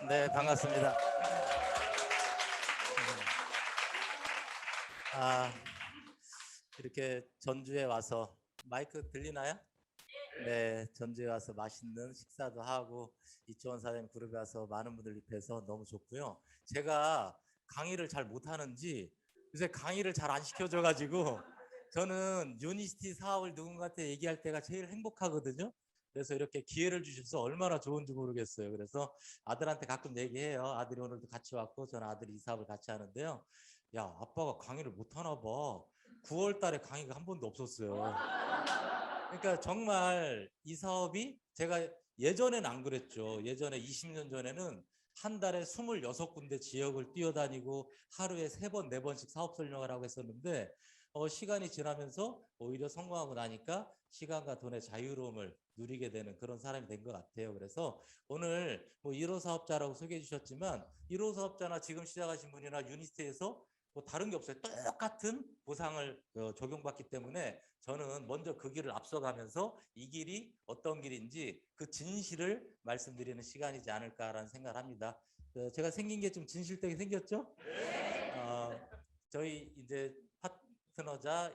네, 반갑습니다. 아, 이렇게 전주에 와서 마이크 들리나요? 네, 전주에 와서 맛있는 식사도 하고 이초원 사장님 그룹에 와서 많은 분들 뵙해서 너무 좋고요. 제가 강의를 잘 못하는지 요새 강의를 잘 안 시켜줘가지고 저는 유니스티 사업을 누군가한테 얘기할 때가 제일 행복하거든요. 그래서 이렇게 기회를 주셔서 얼마나 좋은지 모르겠어요. 그래서 아들한테 가끔 얘기해요. 아들이 오늘도 같이 왔고 저는 아들이 이 사업을 같이 하는데요. 야, 아빠가 강의를 못하나 봐. 9월 달에 강의가 한 번도 없었어요. 그러니까 정말 이 사업이 제가 예전엔 안 그랬죠. 예전에 20년 전에는 한 달에 26군데 지역을 뛰어다니고 하루에 3번, 4번씩 사업 설명을 하고 했었는데 시간이 지나면서 오히려 성공하고 나니까 시간과 돈의 자유로움을 누리게 되는 그런 사람이 된 것 같아요. 그래서 오늘 뭐 1호 사업자라고 소개해 주셨지만 1호 사업자나 지금 시작하신 분이나 유니스트에서 뭐 다른 게 없어요. 똑같은 보상을 적용받기 때문에 저는 먼저 그 길을 앞서가면서 이 길이 어떤 길인지 그 진실을 말씀드리는 시간이지 않을까라는 생각을 합니다. 제가 생긴 게 좀 진실되게 생겼죠? 어, 저희 이제 파트너자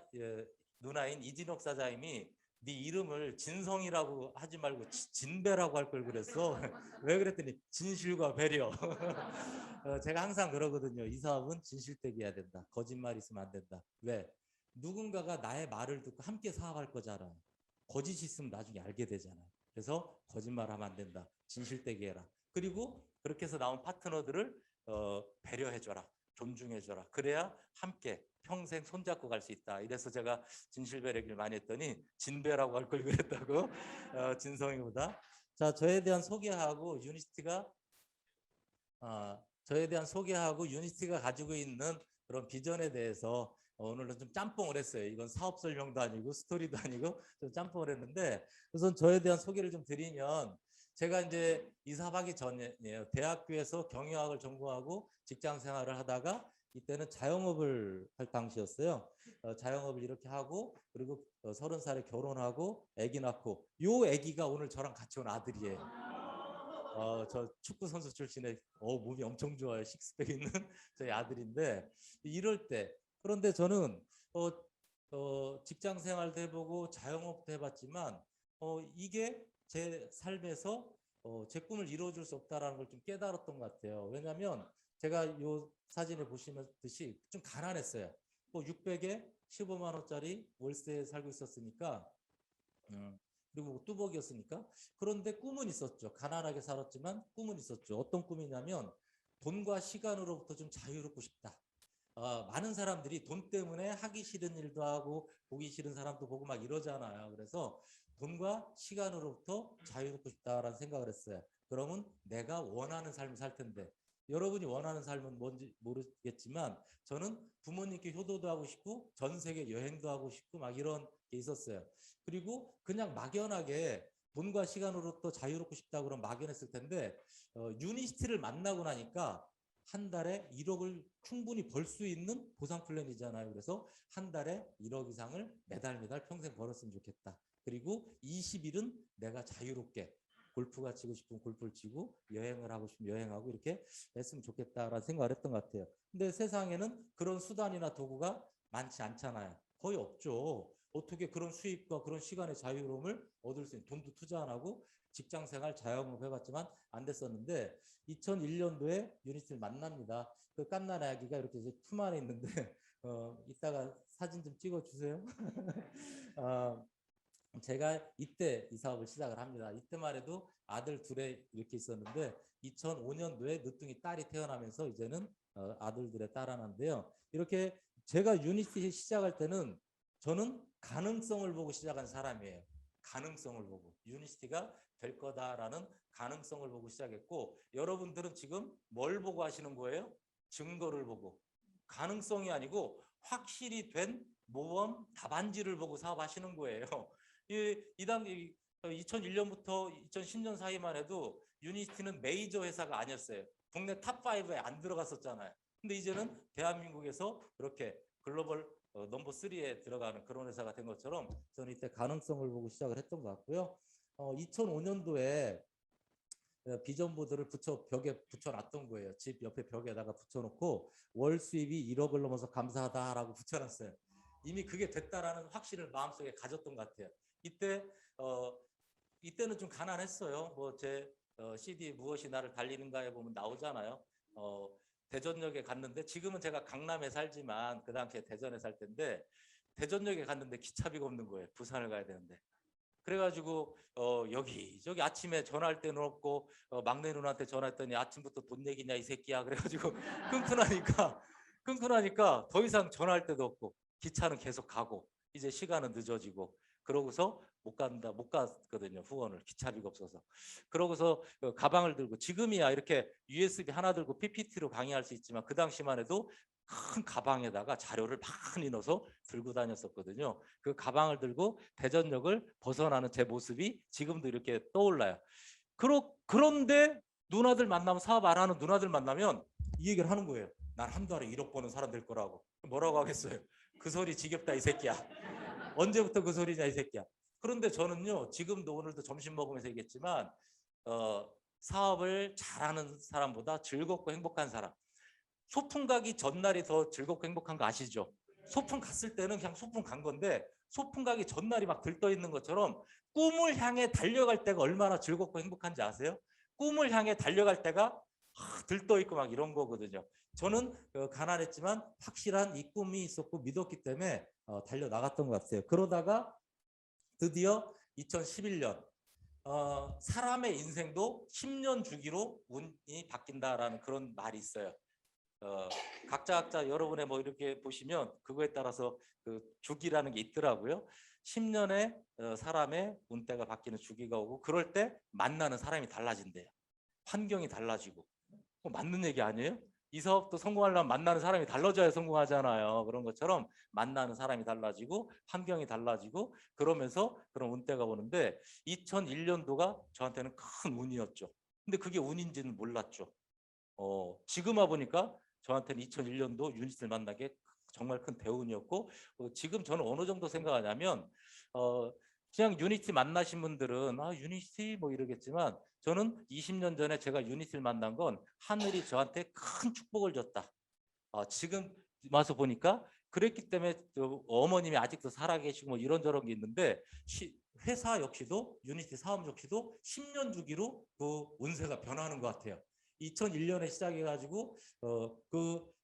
누나인 이진옥 사장님이 네 이름을 진성이라고 하지 말고 진배라고 할 걸 그랬어. 왜 그랬더니 진실과 배려. 제가 항상 그러거든요. 이 사업은 진실되게 해야 된다. 거짓말 있으면 안 된다. 왜? 누군가가 나의 말을 듣고 함께 사업할 거잖아. 거짓이 있으면 나중에 알게 되잖아. 그래서 거짓말하면 안 된다. 진실되게 해라. 그리고 그렇게 해서 나온 파트너들을 배려해줘라. 존중해줘라. 그래야 함께 평생 손잡고 갈 수 있다. 이래서 제가 진실배려기를 많이 했더니 진배라고 할 걸 그랬다고. 진성이보다. 자, 저에 대한 소개하고 유니스티가 저에 대한 소개하고 유니스티가 가지고 있는 그런 비전에 대해서 오늘은 좀 짬뽕을 했어요. 이건 사업 설명도 아니고 스토리도 아니고 좀 짬뽕을 했는데 우선 저에 대한 소개를 좀 드리면 제가 이제 이사하기 전이에요. 대학교에서 경영학을 전공하고 직장 생활을 하다가 이때는 자영업을 할 당시였어요. 자영업을 이렇게 하고 그리고 30살에 결혼하고 아기 낳고 요 아기가 오늘 저랑 같이 온 아들이에요. 저 축구 선수 출신의 몸이 엄청 좋아요. 식스팩 있는 저희 아들인데 이럴 때 그런데 저는 직장 생활도 해보고 자영업도 해봤지만 이게 제 삶에서 제 꿈을 이루어줄 수 없다라는 걸 좀 깨달았던 것 같아요. 왜냐하면 제가 이 사진을 보시면 듯이 좀 가난했어요. 뭐 600에 15만 원짜리 월세에 살고 있었으니까 그리고 뚜벅이었으니까. 그런데 꿈은 있었죠. 가난하게 살았지만 꿈은 있었죠. 어떤 꿈이냐면 돈과 시간으로부터 좀 자유롭고 싶다. 많은 사람들이 돈 때문에 하기 싫은 일도 하고 보기 싫은 사람도 보고 막 이러잖아요. 그래서 돈과 시간으로부터 자유롭고 싶다라는 생각을 했어요. 그러면 내가 원하는 삶을 살 텐데 여러분이 원하는 삶은 뭔지 모르겠지만 저는 부모님께 효도도 하고 싶고 전 세계 여행도 하고 싶고 막 이런 게 있었어요. 그리고 그냥 막연하게 돈과 시간으로부터 자유롭고 싶다고 그럼 막연했을 텐데 유니스트를 만나고 나니까 한 달에 1억을 충분히 벌 수 있는 보상 플랜이잖아요. 그래서 한 달에 1억 이상을 매달 평생 벌었으면 좋겠다. 그리고 20일은 내가 자유롭게 골프가 치고 싶으면 골프를 치고 여행을 하고 싶으면 여행하고 이렇게 했으면 좋겠다라는 생각을 했던 것 같아요. 근데 세상에는 그런 수단이나 도구가 많지 않잖아요. 거의 없죠. 어떻게 그런 수입과 그런 시간의 자유로움을 얻을 수 있는 돈도 투자 안 하고 직장 생활 자영업 해봤지만 안 됐었는데 2001년도에 유니스를 만납니다. 그 깐난 아기가 이렇게 이제 품 안에 있는데 이따가 사진 좀 찍어주세요. 어, 제가 이때 이 사업을 시작을 합니다. 이때만 해도 아들 둘에 이렇게 있었는데 2005년도에 늦둥이 딸이 태어나면서 이제는 아들들의 딸 하나인데요. 이렇게 제가 유니티 시작할 때는 저는 가능성을 보고 시작한 사람이에요. 가능성을 보고 유니티가 될 거다라는 가능성을 보고 시작했고 여러분들은 지금 뭘 보고 하시는 거예요? 증거를 보고 가능성이 아니고 확실히 된 모범 답안지를 보고 사업하시는 거예요. 이 단계 2001년부터 2010년 사이만 해도 유니티는 메이저 회사가 아니었어요. 국내 탑5에 안 들어갔었잖아요. 근데 이제는 대한민국에서 그렇게 글로벌 넘버 3에 들어가는 그런 회사가 된 것처럼 저는 이때 가능성을 보고 시작을 했던 것 같고요. 2005년도에 비전보드를 벽에 붙여놨던 거예요. 집 옆에 벽에다가 붙여놓고 월 수입이 1억을 넘어서 감사하다라고 붙여놨어요. 이미 그게 됐다라는 확신을 마음속에 가졌던 것 같아요. 이때 이때는 좀 가난했어요. 뭐 제 CD 무엇이 나를 달리는가에 보면 나오잖아요. 대전역에 갔는데, 지금은 제가 강남에 살지만 그 당시에 대전에 살 때인데, 대전역에 갔는데 기차비가 없는 거예요. 부산을 가야 되는데. 그래가지고 여기저기 아침에 전화할 때는 없고, 막내 누나한테 전화했더니 아침부터 돈 얘기냐 이 새끼야. 그래가지고 끈끈하니까 더 이상 전화할 때도 없고, 기차는 계속 가고, 이제 시간은 늦어지고, 그러고서 못 갔거든요. 후원을, 기차비가 없어서. 그러고서 가방을 들고, 지금이야 이렇게 USB 하나 들고 PPT로 강의할 수 있지만 그 당시만 해도 큰 가방에다가 자료를 많이 넣어서 들고 다녔었거든요. 그 가방을 들고 대전역을 벗어나는 제 모습이 지금도 이렇게 떠올라요. 그런데 누나들 만나면, 사업 안 하는 누나들 만나면 이 얘기를 하는 거예요. 난 한 달에 1억 버는 사람 될 거라고. 뭐라고 하겠어요? 그 소리 지겹다 이 새끼야. 언제부터 그 소리냐 이 새끼야. 그런데 저는요, 지금도 오늘도 점심 먹으면서 얘기했지만 사업을 잘하는 사람보다 즐겁고 행복한 사람, 소풍 가기 전날이 더 즐겁고 행복한 거 아시죠? 소풍 갔을 때는 그냥 소풍 간 건데, 소풍 가기 전날이 막 들떠 있는 것처럼 꿈을 향해 달려갈 때가 얼마나 즐겁고 행복한지 아세요? 꿈을 향해 달려갈 때가 들떠 있고 막 이런 거거든요. 저는 가난했지만 확실한 이 꿈이 있었고 믿었기 때문에 달려 나갔던 것 같아요. 그러다가 드디어 2011년 사람의 인생도 10년 주기로 운이 바뀐다라는 그런 말이 있어요. 각자 여러분의 뭐 이렇게 보시면 그거에 따라서 그 주기라는 게 있더라고요. 10년에 사람의 운때가 바뀌는 주기가 오고, 그럴 때 만나는 사람이 달라진대요. 환경이 달라지고. 맞는 얘기 아니에요? 이 사업도 성공하려면 만나는 사람이 달라져야 성공하잖아요. 그런 것처럼 만나는 사람이 달라지고 환경이 달라지고 그러면서 그런 운때가 오는데, 2001년도가 저한테는 큰 운이었죠. 근데 그게 운인지는 몰랐죠. 지금 와보니까 저한테는 2001년도 유닛을 만나게 정말 큰 대운이었고, 지금 저는 어느 정도 생각하냐면 그냥 유니티 만나신 분들은 유니티 뭐 이러겠지만, 저는 20년 전에 제가 유니티를 만난 건 하늘이 저한테 큰 축복을 줬다. 지금 와서 보니까 그랬기 때문에 어머님이 아직도 살아계시고 뭐 이런저런 게 있는데, 회사 역시도 유니티 사업 역시도 10년 주기로 그 운세가 변하는 것 같아요. 2001년에 시작해가지고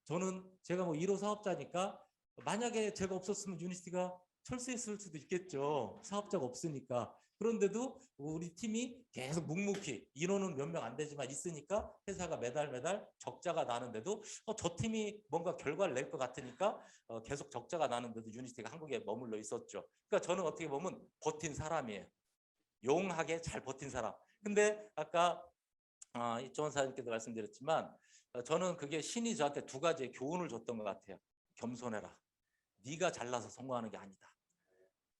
저는 제가 뭐 1호 사업자니까 만약에 제가 없었으면 유니티가 철수했을 수도 있겠죠. 사업자가 없으니까. 그런데도 우리 팀이 계속 묵묵히, 인원은 몇 명 안 되지만 있으니까 회사가 매달 적자가 나는데도 저 팀이 뭔가 결과를 낼 것 같으니까 계속 적자가 나는데도 유니티가 한국에 머물러 있었죠. 그러니까 저는 어떻게 보면 버틴 사람이에요. 용하게 잘 버틴 사람. 근데 아까 이종원 사장님께도 말씀드렸지만 저는 그게 신이 저한테 두 가지의 교훈을 줬던 것 같아요. 겸손해라. 네가 잘나서 성공하는 게 아니다.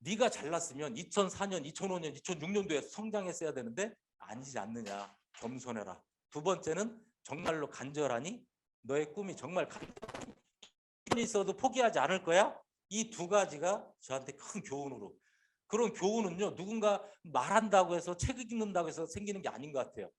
네가 잘났으면 2004년, 2005년, 2006년도에 성장했어야 되는데 아니지 않느냐. 겸손해라. 두 번째는 정말로 간절하니, 너의 꿈이 정말 간절하니 있어도 포기하지 않을 거야. 이 두 가지가 저한테 큰 교훈으로. 그런 교훈은요, 누군가 말한다고 해서, 책 읽는다고 해서 생기는 게 아닌 것 같아요.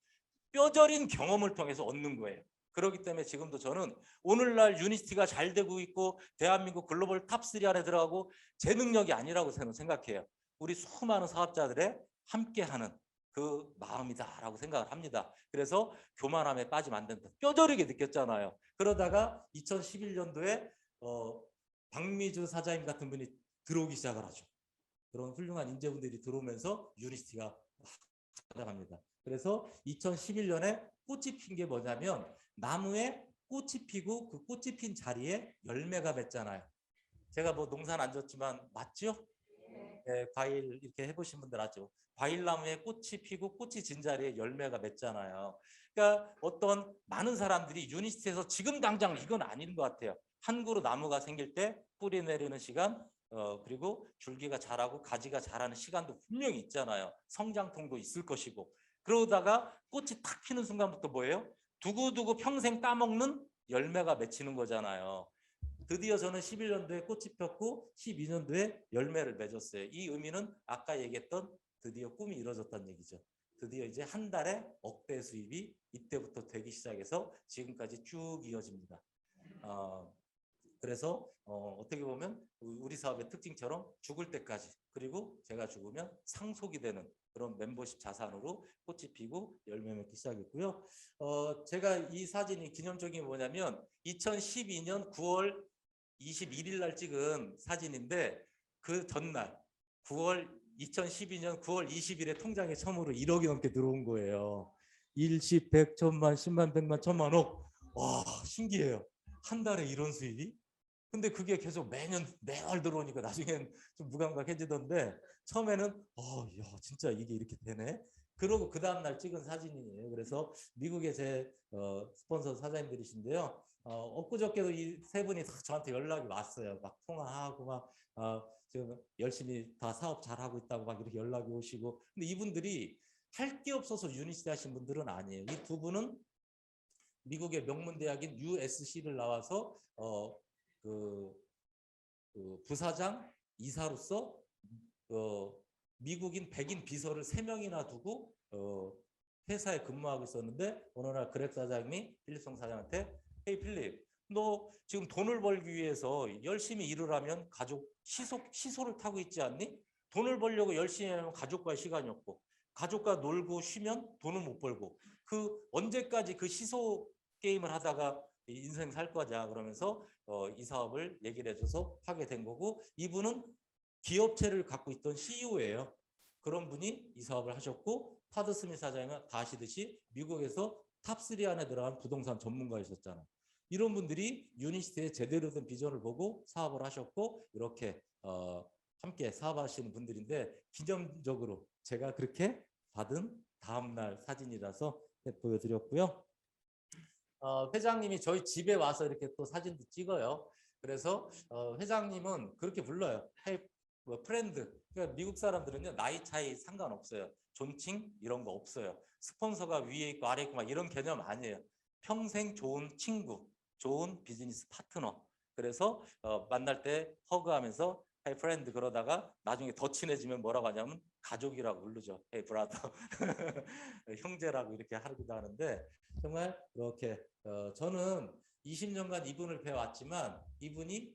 뼈저린 경험을 통해서 얻는 거예요. 그렇기 때문에 지금도 저는 오늘날 유니티가 잘 되고 있고 대한민국 글로벌 탑3 안에 들어가고 제 능력이 아니라고 저는 생각해요. 우리 수많은 사업자들의 함께하는 그 마음이다라고 생각을 합니다. 그래서 교만함에 빠지면 안 된다. 뼈저리게 느꼈잖아요. 그러다가 2011년도에 박미주 사장님 같은 분이 들어오기 시작을 하죠. 그런 훌륭한 인재분들이 들어오면서 유니티가 찾아갑니다. 그래서 2011년에 꽃이 핀 게 뭐냐면, 나무에 꽃이 피고 그 꽃이 핀 자리에 열매가 맺잖아요. 제가 뭐 농사는 안 졌지만 맞죠? 네, 과일 이렇게 해보신 분들 아죠. 과일나무에 꽃이 피고 꽃이 진 자리에 열매가 맺잖아요. 그러니까 어떤 많은 사람들이 유니티에서 지금 당장 이건 아닌 것 같아요. 한 그루 나무가 생길 때 뿌리 내리는 시간, 그리고 줄기가 자라고 가지가 자라는 시간도 분명히 있잖아요. 성장통도 있을 것이고. 그러다가 꽃이 탁 피는 순간부터 뭐예요? 두고두고 평생 따먹는 열매가 맺히는 거잖아요. 드디어 저는 11년도에 꽃이 폈고 12년도에 열매를 맺었어요. 이 의미는 아까 얘기했던 드디어 꿈이 이루어졌다는 얘기죠. 드디어 이제 한 달에 억대 수입이 이때부터 되기 시작해서 지금까지 쭉 이어집니다. 그래서 어떻게 보면 우리 사업의 특징처럼 죽을 때까지, 그리고 제가 죽으면 상속이 되는 그런 멤버십 자산으로 꽃이 피고 열매 맺기 시작했고요. 제가 이 사진이 기념적인 게 뭐냐면 2012년 9월 21일 날 찍은 사진인데, 그 전날 2012년 9월 20일에 통장에 처음으로 1억이 넘게 들어온 거예요. 일십, 백, 천만, 십만, 백만, 천만, 억. 와, 신기해요. 한 달에 이런 수입이? 근데 그게 계속 매월 들어오니까 나중엔 좀 무감각해지던데, 처음에는 야, 진짜 이게 이렇게 되네. 그러고 그 다음날 찍은 사진이에요. 그래서 미국의 제 스폰서 사장님들이신데요. 엊그저께도 이 세 분이 다 저한테 연락이 왔어요. 막 통화하고 막 지금 열심히 다 사업 잘하고 있다고 막 이렇게 연락이 오시고. 근데 이분들이 할 게 없어서 유니스트 하신 분들은 아니에요. 이 두 분은 미국의 명문대학인 USC를 나와서 그 부사장 이사로서 미국인 백인 비서를 3명이나 두고 회사에 근무하고 있었는데, 어느 날 그렉 사장님이 필립송 사장한테 헤이 필립, 너 지금 돈을 벌기 위해서 열심히 일을 하면 가족 시소를 타고 있지 않니? 돈을 벌려고 열심히 하면 가족과 시간이 없고, 가족과 놀고 쉬면 돈을 못 벌고, 그 언제까지 그 시소 게임을 하다가 인생 살 거냐, 그러면서 이 사업을 얘기를 해줘서 하게 된 거고, 이분은 기업체를 갖고 있던 CEO예요. 그런 분이 이 사업을 하셨고, 타드 스미스 사장은 다 아시듯이 미국에서 탑3 안에 들어간 부동산 전문가이셨잖아요. 이런 분들이 유니스트의 제대로 된 비전을 보고 사업을 하셨고, 이렇게 함께 사업하시는 분들인데, 기념적으로 제가 그렇게 받은 다음날 사진이라서 보여드렸고요. 회장님이 저희 집에 와서 이렇게 또 사진도 찍어요. 그래서 회장님은 그렇게 불러요. 헤이 프렌드. 그러니까 미국 사람들은요, 나이 차이 상관없어요. 존칭 이런 거 없어요. 스폰서가 위에 있고 아래 있고 막 이런 개념 아니에요. 평생 좋은 친구, 좋은 비즈니스 파트너. 그래서 만날 때 허그하면서 헤이 프렌드 그러다가 나중에 더 친해지면 뭐라고 하냐면 가족이라고 부르죠. 헤이 브라더. 형제라고 이렇게 하기도 하는데, 정말 이렇게 저는 20년간 이분을 배워왔지만, 이분이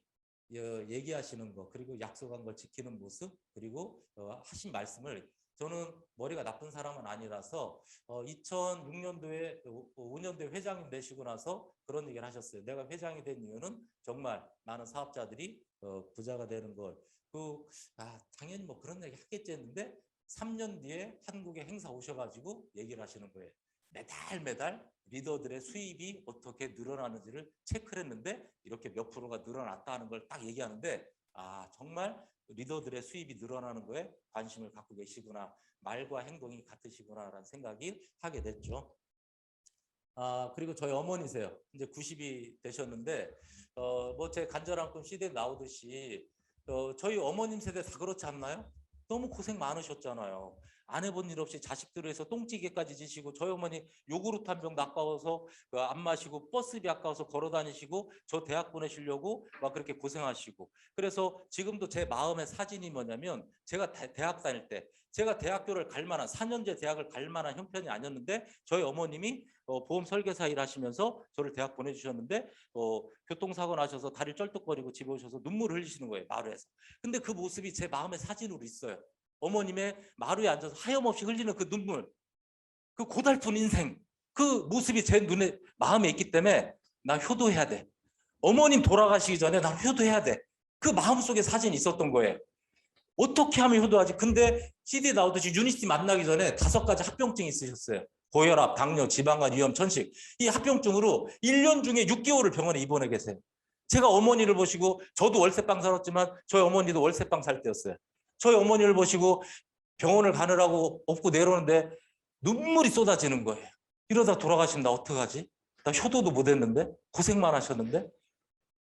얘기하시는 거, 그리고 약속한 걸 지키는 모습, 그리고 하신 말씀을, 저는 머리가 나쁜 사람은 아니라서 2006년도에 5년도에 회장님 되시고 나서 그런 얘기를 하셨어요. 내가 회장이 된 이유는 정말 많은 사업자들이 부자가 되는 걸, 당연히 뭐 그런 얘기 하겠지 했는데, 3년 뒤에 한국에 행사 오셔가지고 얘기를 하시는 거예요. 매달 리더들의 수입이 어떻게 늘어나는지를 체크를 했는데, 이렇게 몇 프로가 늘어났다는 걸 딱 얘기하는데, 정말 리더들의 수입이 늘어나는 거에 관심을 갖고 계시구나, 말과 행동이 같으시구나라는 생각이 하게 됐죠. 그리고 저희 어머니세요. 이제 90이 되셨는데, 뭐 제 간절한 꿈 CD에 나오듯이 저희 어머님 세대 다 그렇지 않나요? 너무 고생 많으셨잖아요. 안 해본 일 없이 자식들을 해서 똥찌개까지 지시고, 저희 어머니 요구르트 한 병 아까워서 안 마시고, 버스비 아까워서 걸어 다니시고, 저 대학 보내시려고 막 그렇게 고생하시고. 그래서 지금도 제 마음의 사진이 뭐냐면, 제가 대학 다닐 때, 제가 대학교를 갈 만한, 4년제 대학을 갈 만한 형편이 아니었는데, 저희 어머님이 보험 설계사 일하시면서 저를 대학 보내주셨는데, 교통사고 나셔서 다리 쩔뚝거리고 집에 오셔서 눈물을 흘리시는 거예요, 마루에서. 근데 그 모습이 제 마음의 사진으로 있어요. 어머님의 마루에 앉아서 하염없이 흘리는 그 눈물, 그 고달픈 인생, 그 모습이 제 눈에, 마음에 있기 때문에 나 효도해야 돼. 어머님 돌아가시기 전에 나 효도해야 돼. 그 마음속에 사진이 있었던 거예요. 어떻게 하면 효도하지? 근데 CD 나오듯이 유니스티 만나기 전에 5가지 합병증이 있으셨어요. 고혈압, 당뇨, 지방간, 위염, 천식. 이 합병증으로 1년 중에 6개월을 병원에 입원해 계세요. 제가 어머니를 보시고, 저도 월세방 살았지만 저희 어머니도 월세방 살 때였어요. 저희 어머니를 보시고 병원을 가느라고 업고 내려오는데 눈물이 쏟아지는 거예요. 이러다 돌아가신다 어떡하지? 나 효도도 못했는데, 고생만 하셨는데.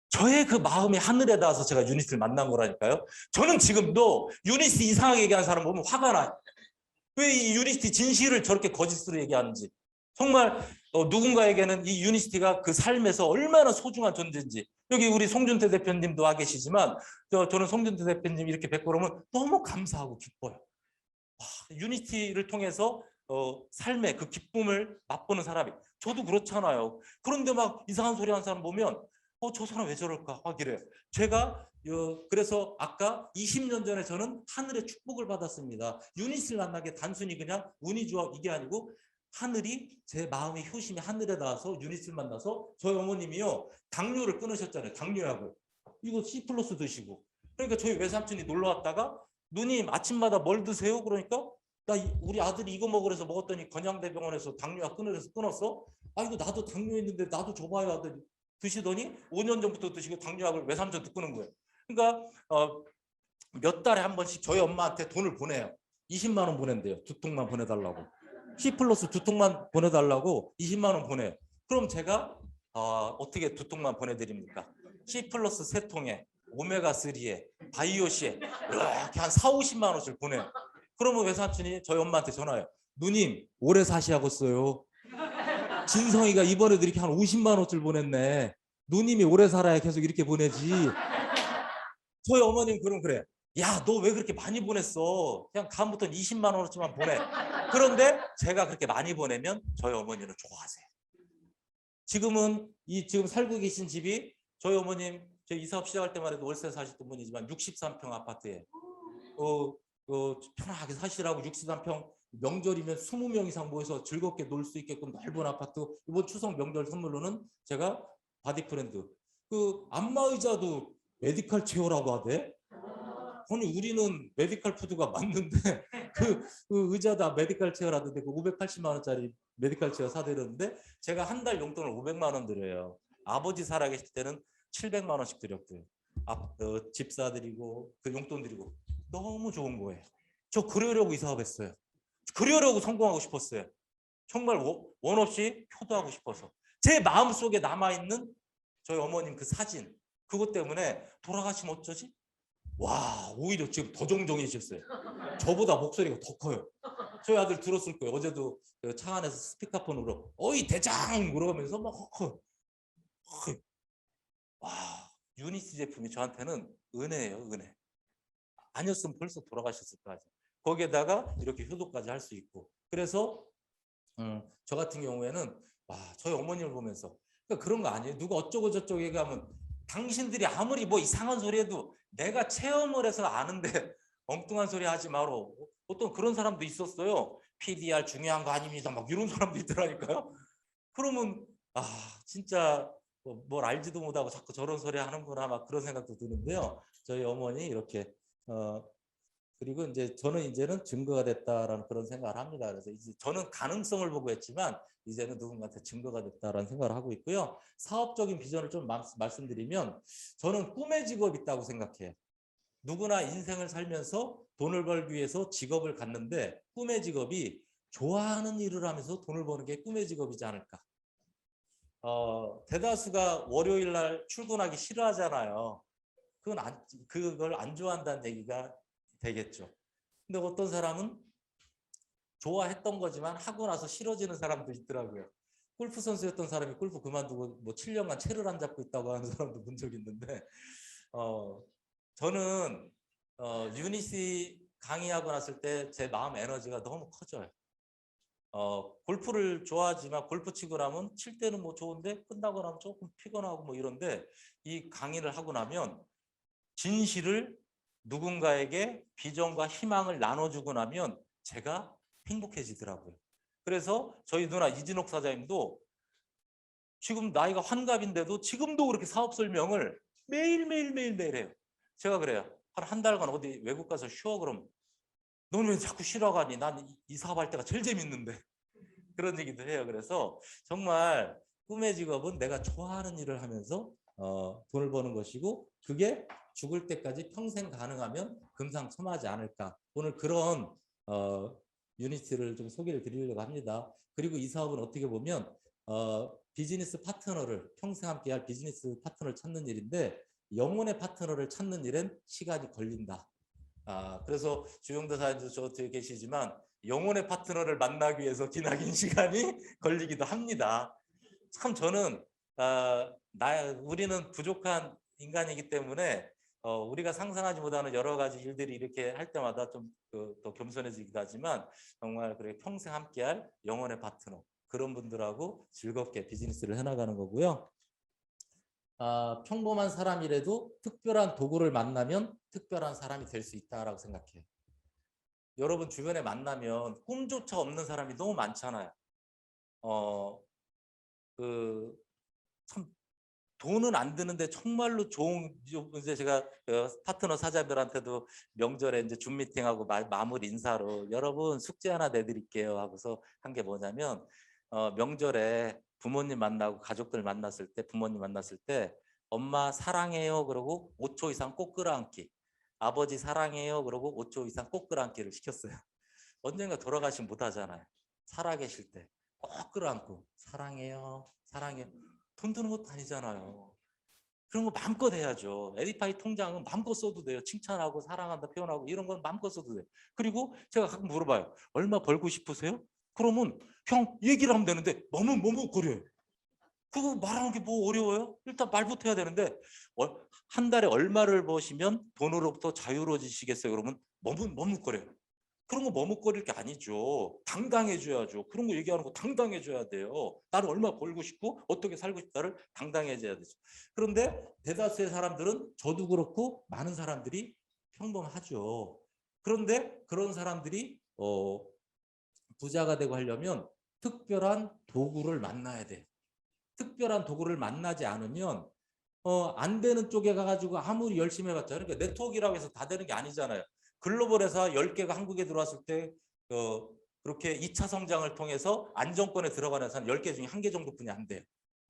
저의 그 마음이 하늘에 닿아서 제가 유니스트를 만난 거라니까요. 저는 지금도 유니스트 이상하게 얘기하는 사람 보면 화가 나요. 왜 이 유니스트 진실을 저렇게 거짓으로 얘기하는지. 정말 누군가에게는 이 유니스티가 그 삶에서 얼마나 소중한 존재인지. 여기 우리 송준태 대표님도 와 계시지만, 저는 송준태 대표님 이렇게 뵙고 그러면 너무 감사하고 기뻐요. 유니스티를 통해서 삶의 그 기쁨을 맛보는 사람이. 저도 그렇잖아요. 그런데 막 이상한 소리 하는 사람 보면 저 사람 왜 저럴까 막 이래요. 제가 그래서 아까 20년 전에 저는 하늘의 축복을 받았습니다. 유닛을 만나게 단순히 그냥 운이 좋아 이게 아니고 하늘이 제 마음의 효심이 하늘에 닿아서 유닛을 만나서 저희 어머님이요 당뇨를 끊으셨잖아요. 당뇨약을. 이거 C 플러스 드시고. 그러니까 저희 외삼촌이 놀러 왔다가 누님 아침마다 뭘 드세요? 그러니까 우리 아들이 이거 먹으래서 먹었더니 건양대병원에서 당뇨약 끊었어? 아 이거 나도 당뇨 있는데 나도 줘봐요 하더니 드시더니 5년 전부터 드시고 당뇨약을 외삼촌도 끊은 거예요. 그러니까 몇 달에 한 번씩 저희 엄마한테 돈을 보내요. 20만 원 보낸대요. 2통만 보내달라고. C 플러스 2통만 보내달라고 20만 원 보내요. 그럼 제가 어떻게 2통만 보내드립니까? C 플러스 3통에 오메가3에 바이오시에 이렇게 한 4, 50만 원씩 보내요. 그러면 외삼촌이 저희 엄마한테 전화해요. 누님 오래 사시하겠어요. 진성이가 이번에도 이렇게 한 50만 원을 보냈네. 누님이 오래 살아야 계속 이렇게 보내지. 저희 어머님 그럼 그래. 야, 너 왜 그렇게 많이 보냈어? 그냥 다음부터는 20만 원어치만 보내. 그런데 제가 그렇게 많이 보내면 저희 어머니는 좋아하세요. 지금은 지금 살고 계신 집이 저희 어머님 저희 이 사업 시작할 때만 해도 월세 사셨던 분이지만 63평 아파트에 편하게 사시라고 63평 명절이면 20명 이상 모여서 즐겁게 놀 수 있게끔 넓은 아파트. 이번 추석 명절 선물로는 제가 바디프렌드 안마의자도 메디칼 체어라고 하대. 아니 우리는 메디칼 푸드가 맞는데 그 의자다 메디칼 체어라던데 그 580만 원짜리 메디칼 체어 사드렸는데 제가 한 달 용돈을 500만 원 드려요. 아버지 살아계실 때는 700만 원씩 드렸고요. 집 사드리고 그 용돈 드리고 너무 좋은 거예요. 저 그러려고 이 사업했어요. 그러려고 성공하고 싶었어요. 정말 원 없이 효도하고 싶어서. 제 마음속에 남아있는 저희 어머님 그 사진 그것 때문에 돌아가시면 어쩌지? 와 오히려 지금 더 정정해지셨어요. 저보다 목소리가 더 커요. 저희 아들 들었을 거예요. 어제도 차 안에서 스피커폰으로 어이 대장 물어가면서 막 커요. 와 유니스 제품이 저한테는 은혜예요. 은혜. 아니었으면 벌써 돌아가셨을 거죠. 거기에다가 이렇게 효도까지 할 수 있고. 그래서 저 같은 경우에는 저희 어머님을 보면서 그러니까 그런 거 아니에요. 누가 어쩌고 저쩌고 얘기하면 당신들이 아무리 뭐 이상한 소리 해도 내가 체험을 해서 아는데 엉뚱한 소리 하지 마라. 어떤 그런 사람도 있었어요. PDR 중요한 거 아닙니다. 막 이런 사람도 있더라니까요. 그러면 진짜 뭘 알지도 못하고 자꾸 저런 소리 하는구나 막 그런 생각도 드는데요. 저희 어머니 이렇게 그리고 이제 저는 이제는 증거가 됐다라는 그런 생각을 합니다. 그래서 이제 저는 가능성을 보고 했지만 이제는 누군가한테 증거가 됐다라는 생각을 하고 있고요. 사업적인 비전을 좀 말씀드리면 저는 꿈의 직업이 있다고 생각해요. 누구나 인생을 살면서 돈을 벌기 위해서 직업을 갖는데 꿈의 직업이 좋아하는 일을 하면서 돈을 버는 게 꿈의 직업이지 않을까. 대다수가 월요일 날 출근하기 싫어하잖아요. 그걸 안 좋아한다는 얘기가 되겠죠. 근데 어떤 사람은 좋아했던 거지만 하고 나서 싫어지는 사람도 있더라고요. 골프 선수였던 사람이 골프 그만두고 뭐 7년간 채를 안 잡고 있다고 하는 사람도 본 적이 있는데 저는 유니시 강의하고 났을 때 제 마음 에너지가 너무 커져요. 골프를 좋아하지만 골프 치고 나면 칠 때는 뭐 좋은데 끝나고 나면 조금 피곤하고 뭐 이런데 이 강의를 하고 나면 진실을 누군가에게 비전과 희망을 나눠주고 나면 제가 행복해지더라고요. 그래서 저희 누나 이진옥 사장님도 지금 나이가 환갑인데도 지금도 그렇게 사업 설명을 매일 해요. 제가 그래요. 한 달간 어디 외국 가서 쉬어 그럼. 너는 왜 자꾸 쉬러 가니? 난 이 사업할 때가 제일 재밌는데. 그런 얘기도 해요. 그래서 정말 꿈의 직업은 내가 좋아하는 일을 하면서 돈을 버는 것이고 그게 죽을 때까지 평생 가능하면 금상첨화하지 않을까. 오늘 그런 유니티를 좀 소개를 드리려고 합니다. 그리고 이 사업은 어떻게 보면 비즈니스 파트너를 평생 함께할 비즈니스 파트너를 찾는 일인데 영혼의 파트너를 찾는 일엔 시간이 걸린다. 그래서 주영대 사장님도 저 뒤에 계시지만 영혼의 파트너를 만나기 위해서 기나긴 시간이 걸리기도 합니다. 참 저는 우리는 부족한 인간이기 때문에 우리가 상상하지 못하는 여러 가지 일들이 이렇게 할 때마다 좀 더 겸손해지기도 하지만 정말 그렇게 평생 함께할 영혼의 파트너 그런 분들하고 즐겁게 비즈니스를 해나가는 거고요. 평범한 사람이라도 특별한 도구를 만나면 특별한 사람이 될 수 있다라고 생각해요. 여러분 주변에 만나면 꿈조차 없는 사람이 너무 많잖아요. 참 돈은 안 드는데 정말로 좋은, 이제 제가 파트너 사장들한테도 명절에 이제 줌 미팅하고 마무리 인사로 여러분 숙제 하나 내드릴게요 하고서 한 게 뭐냐면 명절에 부모님 만나고 가족들 만났을 때 부모님 만났을 때 엄마 사랑해요 그러고 5초 이상 꼭 끌어안기, 아버지 사랑해요 그러고 5초 이상 꼭 끌어안기를 시켰어요. 언젠가 돌아가시면 못하잖아요. 살아계실 때 꼭 끌어안고 사랑해요 사랑해요. 돈 드는 것도 아니잖아요. 그런 거 마음껏 해야죠. 에디파이 통장은 마음껏 써도 돼요. 칭찬하고 사랑한다 표현하고 이런 건 마음껏 써도 돼요. 그리고 제가 가끔 물어봐요. 얼마 벌고 싶으세요? 그러면 형 얘기를 하면 되는데 너무 머뭇거려요. 그거 말하는 게 뭐 어려워요? 일단 말부터 해야 되는데 한 달에 얼마를 버시면 돈으로부터 자유로워지시겠어요? 그러면 머뭇거려요. 그런 거 머뭇거릴 게 아니죠. 당당해줘야죠. 그런 거 얘기하는 거 당당해줘야 돼요. 나는 얼마 벌고 싶고 어떻게 살고 싶다를 당당해져야 되죠. 그런데 대다수의 사람들은 저도 그렇고 많은 사람들이 평범하죠. 그런데 그런 사람들이 부자가 되고 하려면 특별한 도구를 만나야 돼. 특별한 도구를 만나지 않으면 안 되는 쪽에 가가지고 아무리 열심히 해봤자 그러니까 네트워크라고 해서 다 되는 게 아니잖아요. 글로벌 회사 10개가 한국에 들어왔을 때 그렇게 2차 성장을 통해서 안정권에 들어가는 회사는 10개 중에 1개 정도뿐이 안 돼요.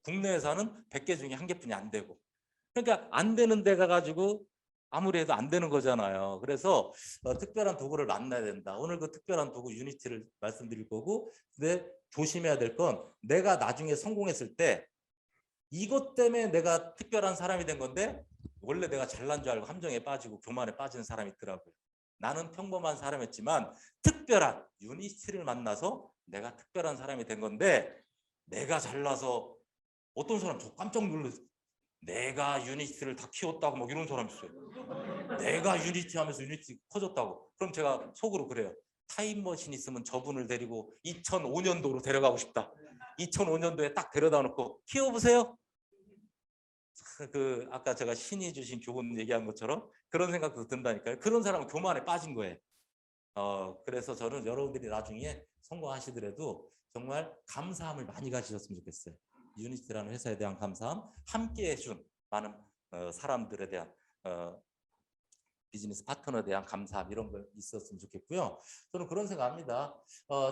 국내 회사는 100개 중에 1개뿐이 안 되고. 그러니까 안 되는 데 가가지고 아무리 해도 안 되는 거잖아요. 그래서 특별한 도구를 만나야 된다. 오늘 그 특별한 도구 유니티를 말씀드릴 거고, 근데 조심해야 될 건 내가 나중에 성공했을 때 이것 때문에 내가 특별한 사람이 된 건데 원래 내가 잘난 줄 알고 함정에 빠지고 교만에 빠지는 사람이 있더라고요. 나는 평범한 사람이었지만 특별한 유니티를 만나서 내가 특별한 사람이 된 건데 내가 잘나서 어떤 사람 저 깜짝 놀랐어요. 내가 유니티를 다 키웠다고 막 이런 사람 있어요. 내가 유니티 하면서 유니티 커졌다고. 그럼 제가 속으로 그래요. 타임머신 있으면 저분을 데리고 2005년도로 데려가고 싶다. 2005년도에 딱 데려다 놓고 키워보세요. 아까 제가 신이 주신 교훈 얘기한 것처럼 그런 생각도 든다니까요. 그런 사람은 교만에 빠진 거예요. 그래서 저는 여러분들이 나중에 성공하시더라도 정말 감사함을 많이 가지셨으면 좋겠어요. 유니티라는 회사에 대한 감사함, 함께 해준 많은 사람들에 대한 비즈니스 파트너에 대한 감사함 이런 거 있었으면 좋겠고요. 저는 그런 생각합니다.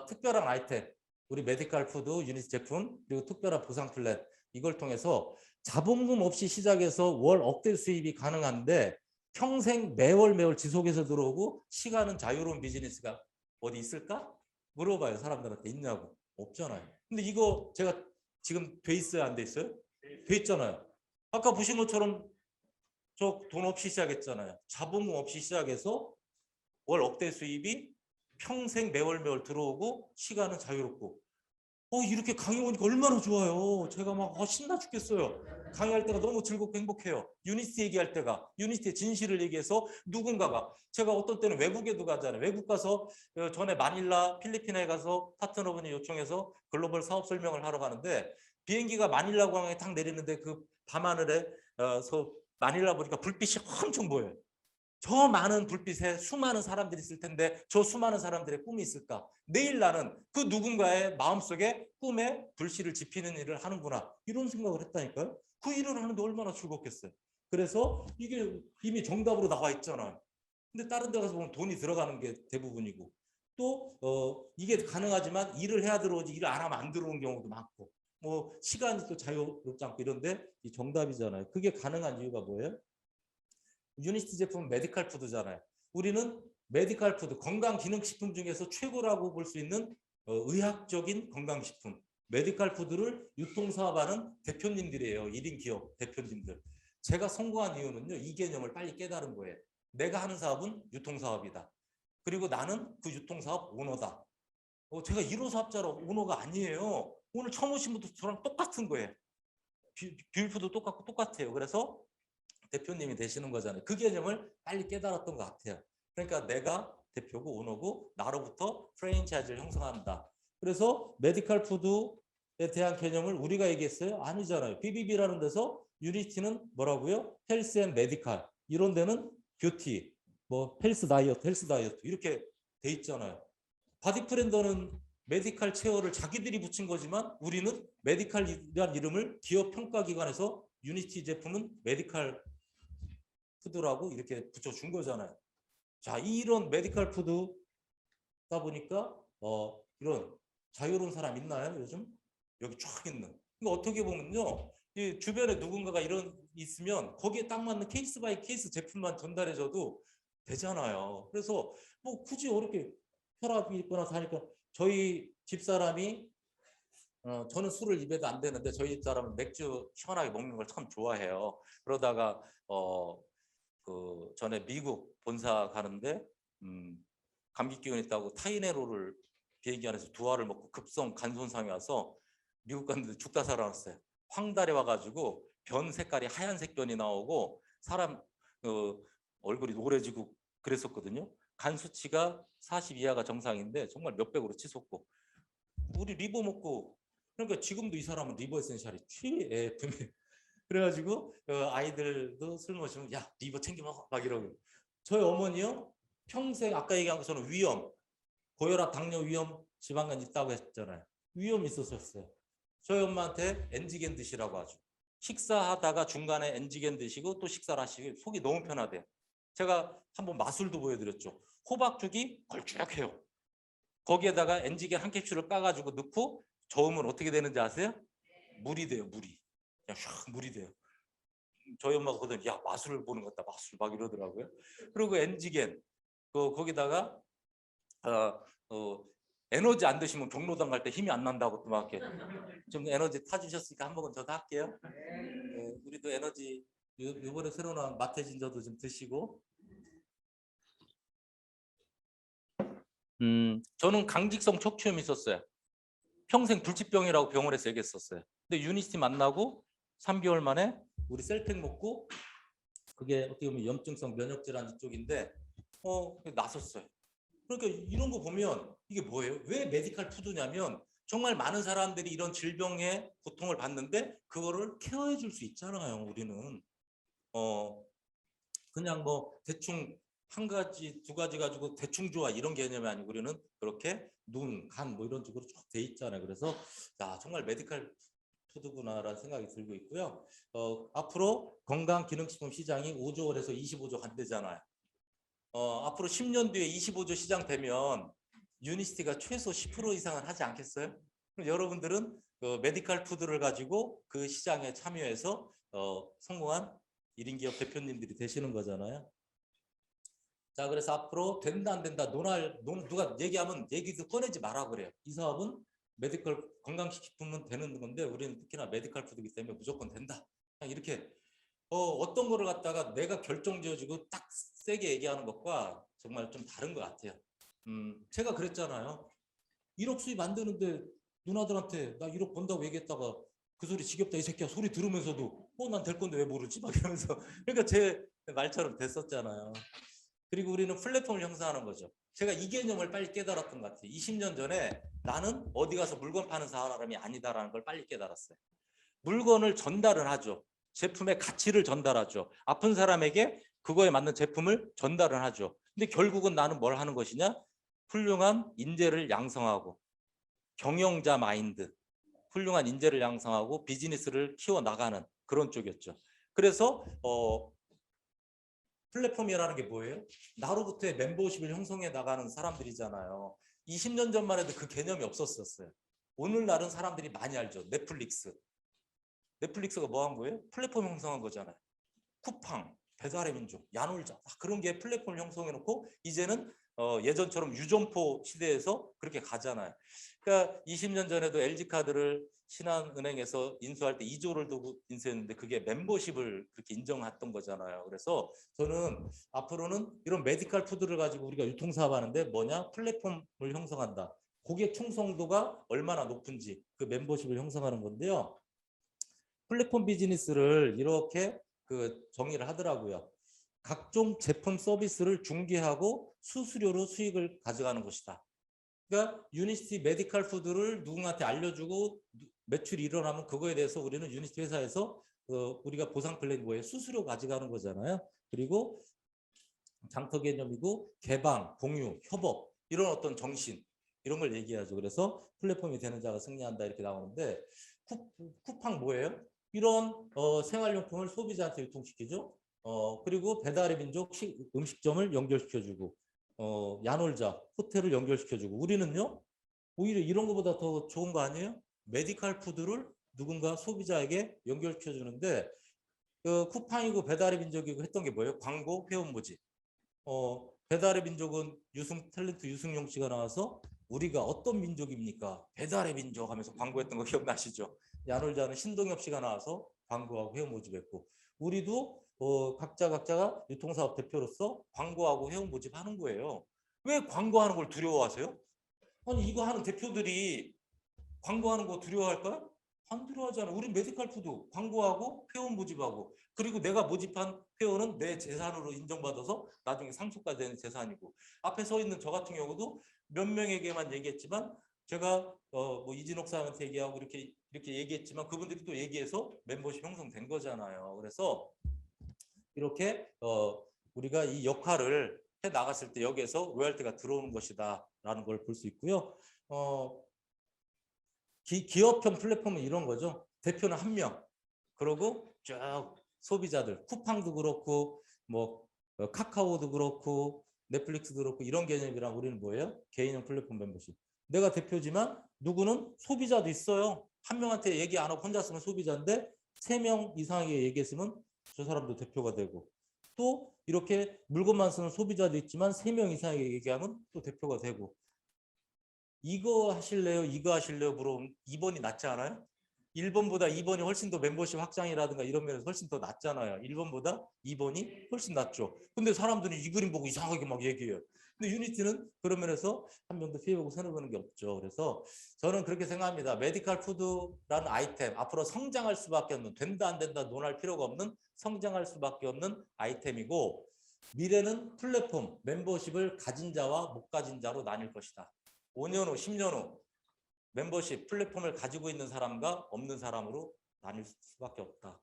특별한 아이템, 우리 메디컬 푸드 유니티 제품 그리고 특별한 보상 플랜 이걸 통해서 자본금 없이 시작해서 월 억대 수입이 가능한데 평생 매월 지속해서 들어오고 시간은 자유로운 비즈니스가 어디 있을까? 물어봐요. 사람들한테 있냐고. 없잖아요. 근데 이거 제가 지금 돼 있어요? 안 돼 있어요? 돼 있잖아요. 아까 보신 것처럼 저 돈 없이 시작했잖아요. 자본금 없이 시작해서 월 억대 수입이 평생 매월 들어오고 시간은 자유롭고 이렇게 강의 오니까 얼마나 좋아요. 제가 막 신나 죽겠어요. 강의할 때가 너무 즐겁고 행복해요. 유니티 얘기할 때가 유니티의 진실을 얘기해서 누군가가 제가 어떤 때는 외국에도 가잖아요. 외국 가서 전에 마닐라 필리핀에 가서 파트너분이 요청해서 글로벌 사업 설명을 하러 가는데 비행기가 마닐라 공항에 딱 내리는데 그 밤하늘에 마닐라 보니까 불빛이 엄청 보여요. 저 많은 불빛에 수많은 사람들이 있을 텐데 저 수많은 사람들의 꿈이 있을까? 내일 나는 그 누군가의 마음속에 꿈에 불씨를 지피는 일을 하는구나. 이런 생각을 했다니까요. 그 일을 하는데 얼마나 즐겁겠어요. 그래서 이게 이미 정답으로 나와 있잖아요. 근데 다른 데 가서 보면 돈이 들어가는 게 대부분이고 또 이게 가능하지만 일을 해야 들어오지 일을 안 하면 안 들어오는 경우도 많고 뭐 시간이 또 자유롭지 않고 이런데 이 정답이잖아요. 그게 가능한 이유가 뭐예요? 유니티 제품은 메디컬 푸드잖아요. 우리는 메디컬 푸드, 건강기능식품 중에서 최고라고 볼 수 있는 의학적인 건강식품. 메디컬 푸드를 유통사업하는 대표님들이에요. 1인 기업 대표님들. 제가 성공한 이유는요. 이 개념을 빨리 깨달은 거예요. 내가 하는 사업은 유통사업이다. 그리고 나는 그 유통사업 오너다. 제가 1호 사업자로 오너가 아니에요. 오늘 처음 오신 분도 저랑 똑같은 거예요. 뷰일프도 똑같고 똑같아요. 그래서 대표님이 되시는 거잖아요. 그 개념을 빨리 깨달았던 것 같아요. 그러니까 내가 대표고 오너고 나로부터 프랜차이즈를 형성한다. 그래서 메디컬 푸드에 대한 개념을 우리가 얘기했어요? 아니잖아요. BBB라는 데서 유니티는 뭐라고요? 헬스 앤 메디컬. 이런 데는 뷰티, 뭐 헬스 다이어트 이렇게 돼 있잖아요. 바디 프렌더는 메디컬 체어를 자기들이 붙인 거지만 우리는 메디컬이라는 이름을 기업 평가기관에서 유니티 제품은 메디컬 푸드라고 이렇게 붙여준 거잖아요. 자, 이런 메디컬 푸드다 보니까 이런 자유로운 사람 있나요? 요즘 여기 쫙 있는. 이거 어떻게 보면요, 이 주변에 누군가가 이런 있으면 거기에 딱 맞는 케이스 바이 케이스 제품만 전달해줘도 되잖아요. 그래서 뭐 굳이 이렇게 혈압이 있거나 하니까 저희 집사람이 저는 술을 입에도 안 되는데 저희 집사람은 맥주 시원하게 먹는 걸 참 좋아해요. 그러다가 그 전에 미국 본사 가는데 감기 기운 있다고 타이네로를 비행기 안에서 2알을 먹고 급성 간 손상이 와서 미국 갔는데 죽다 살아났어요. 황달에 와가지고 변 색깔이 하얀색 변이 나오고 사람 얼굴이 노래지고 그랬었거든요. 간 수치가 40 이하가 정상인데 정말 몇백으로 치솟고 우리 리버 먹고 그러니까 지금도 이 사람은 리버 에센셜이 최애 그래가지고 아이들도 술 마시면 야 리버 챙겨 먹어 막 이러고 저희 어머니요 평생 아까 얘기한 것처럼 위염 고혈압 당뇨 위염 지방간 있다고 했잖아요. 위염 있었어요. 저희 엄마한테 엔지겐 드시라고 하죠. 식사하다가 중간에 엔지겐 드시고 또 식사를 하시고 속이 너무 편하대요. 제가 한번 마술도 보여드렸죠. 호박죽이 걸쭉해요. 거기에다가 엔지겐 한 캡슐을 까가지고 넣고 저으면 어떻게 되는지 아세요? 물이 돼요. 물이. 그냥 샥 물이 돼요. 저희 엄마가 거든 야 마술을 보는 것 같다. 마술 막 이러더라고요. 그리고 엔지겐 거기다가 에너지 안 드시면 경로당 갈 때 힘이 안 난다고 또 막 이렇게 좀 에너지 타주셨으니까 한 모금 저도 할게요. 우리도 에너지 이번에 새로 나온 마테진저도 좀 드시고. 저는 강직성 척추염이 있었어요. 평생 불치병이라고 병원에서 얘기했었어요. 근데 유니티 만나고 3개월 만에 우리 셀팩 먹고 그게 어떻게 보면 염증성 면역질환 쪽인데 나섰어요. 그러니까 이런 거 보면 이게 뭐예요? 왜 메디컬 푸드냐면 정말 많은 사람들이 이런 질병의 고통을 받는데 그거를 케어해 줄 수 있잖아요. 우리는 그냥 뭐 대충 한 가지 두 가지 가지고 대충 좋아 이런 개념이 아니고 우리는 그렇게 눈, 간 뭐 이런 쪽으로 쭉 돼 있잖아요. 그래서 야 정말 메디컬 푸드구나라는 생각이 들고 있고요. 앞으로 건강기능식품 시장이 5조 원에서 25조 간대잖아요. 앞으로 10년 뒤에 25조 시장 되면 유니스티가 최소 10% 이상은 하지 않겠어요? 그럼 여러분들은 그 메디컬 푸드를 가지고 그 시장에 참여해서 성공한 1인 기업 대표님들이 되시는 거잖아요. 자, 그래서 앞으로 된다 안 된다 누가 얘기하면 얘기도 꺼내지 마라 그래요. 이 사업은 메디컬 건강식품은 되는 건데 우리는 특히나 메디컬 푸드이기 때문에 무조건 된다. 그냥 이렇게 어떤 거를 갖다가 내가 결정지어지고 딱 세게 얘기하는 것과 정말 좀 다른 것 같아요. 제가 그랬잖아요. 1억 수입 안 되는데 누나들한테 나 1억 번다고 얘기했다가 그 소리 지겹다 이 새끼야 소리 들으면서도 난 될 건데 왜 모르지? 막 이러면서 그러니까 제 말처럼 됐었잖아요. 그리고 우리는 플랫폼을 형성하는 거죠. 제가 이 개념을 빨리 깨달았던 것 같아요. 20년 전에 나는 어디 가서 물건 파는 사람이 아니다라는 걸 빨리 깨달았어요. 물건을 전달을 하죠. 제품의 가치를 전달하죠. 아픈 사람에게 그거에 맞는 제품을 전달을 하죠. 근데 결국은 나는 뭘 하는 것이냐? 훌륭한 인재를 양성하고 경영자 마인드, 훌륭한 인재를 양성하고 비즈니스를 키워나가는 그런 쪽이었죠. 그래서 플랫폼이라는 게 뭐예요? 나로부터의 멤버십을 형성해 나가는 사람들이잖아요. 20년 전만 해도 그 개념이 없었어요. 오늘날은 사람들이 많이 알죠. 넷플릭스가 뭐 한 거예요? 플랫폼 형성한 거잖아요. 쿠팡, 배달의 민족, 야놀자 그런 게 플랫폼을 형성해놓고 이제는 예전처럼 유점포 시대에서 그렇게 가잖아요. 그러니까 20년 전에도 LG카드를 신한은행에서 인수할 때 2조를 두고 인수했는데 그게 멤버십을 그렇게 인정했던 거잖아요. 그래서 저는 앞으로는 이런 메디컬 푸드를 가지고 우리가 유통사업하는데 뭐냐? 플랫폼을 형성한다. 고객 충성도가 얼마나 높은지 그 멤버십을 형성하는 건데요. 플랫폼 비즈니스를 이렇게 그 정의를 하더라고요. 각종 제품 서비스를 중개하고 수수료로 수익을 가져가는 것이다. 그러니까 유니스티 메디컬 푸드를 누군가한테 알려주고 매출이 일어나면 그거에 대해서 우리는 유니스티 회사에서 우리가 보상 플랜이 뭐예요? 수수료 가져가는 거잖아요. 그리고 장터 개념이고 개방, 공유, 협업 이런 어떤 정신 이런 걸 얘기하죠. 그래서 플랫폼이 되는 자가 승리한다 이렇게 나오는데 쿠팡 뭐예요? 이런 생활용품을 소비자한테 유통시키죠. 그리고 배달의 민족 음식점을 연결시켜주고 야놀자 호텔을 연결시켜주고 우리는요 오히려 이런 것보다 더 좋은 거 아니에요? 메디컬 푸드를 누군가 소비자에게 연결시켜주는데 쿠팡이고 배달의 민족이고 했던 게 뭐예요? 광고 회원 모집. 배달의 민족은 탤런트 유승용 씨가 나와서 우리가 어떤 민족입니까? 배달의 민족 하면서 광고했던 거 기억나시죠? 야놀자는 신동엽 씨가 나와서 광고하고 회원 모집했고 우리도 각자가 유통사업 대표로서 광고하고 회원 모집하는 거예요. 왜 광고하는 걸 두려워하세요? 아니 이거 하는 대표들이 광고하는 거 두려워할까요? 안 두려워하잖아요. 우리 메디컬 푸드 광고하고 회원 모집하고 그리고 내가 모집한 회원은 내 재산으로 인정받아서 나중에 상속가 되는 재산이고 앞에 서 있는 저 같은 경우도 몇 명에게만 얘기했지만 제가 뭐 이진옥 사람한테 얘기하고 이렇게 얘기했지만 그분들이 또 얘기해서 멤버십 형성된 거잖아요. 그래서 이렇게 우리가 이 역할을 해 나갔을 때 여기에서 로열티가 들어오는 것이다라는 걸 볼 수 있고요. 기업형 플랫폼은 이런 거죠. 대표는 한 명. 그리고 쭉 소비자들, 쿠팡도 그렇고 뭐 카카오도 그렇고 넷플릭스도 그렇고 이런 개념이랑 우리는 뭐예요? 개인형 플랫폼 멤버십. 내가 대표지만 누구는 소비자도 있어요. 한 명한테 얘기 안 하고 혼자 쓰면 소비자인데 3명 이상에게 얘기했으면 저 사람도 대표가 되고 또 이렇게 물건만 쓰는 소비자도 있지만 3명 이상에게 얘기하면 또 대표가 되고 이거 하실래요? 이거 하실래요? 물어보면 2번이 낫지 않아요? 1번보다 2번이 훨씬 더 멤버십 확장이라든가 이런 면에서 훨씬 더 낫잖아요. 1번보다 2번이 훨씬 낫죠. 근데 사람들이 이 그림 보고 이상하게 막 얘기해요. 근데 유니티는 그런 면에서 한 명도 피해보고 손해보는 게 없죠. 그래서 저는 그렇게 생각합니다. 메디컬 푸드라는 아이템 앞으로 성장할 수밖에 없는 된다 안 된다 논할 필요가 없는 성장할 수밖에 없는 아이템이고 미래는 플랫폼 멤버십을 가진 자와 못 가진 자로 나뉠 것이다. 5년 후 10년 후 멤버십 플랫폼을 가지고 있는 사람과 없는 사람으로 나뉠 수밖에 없다.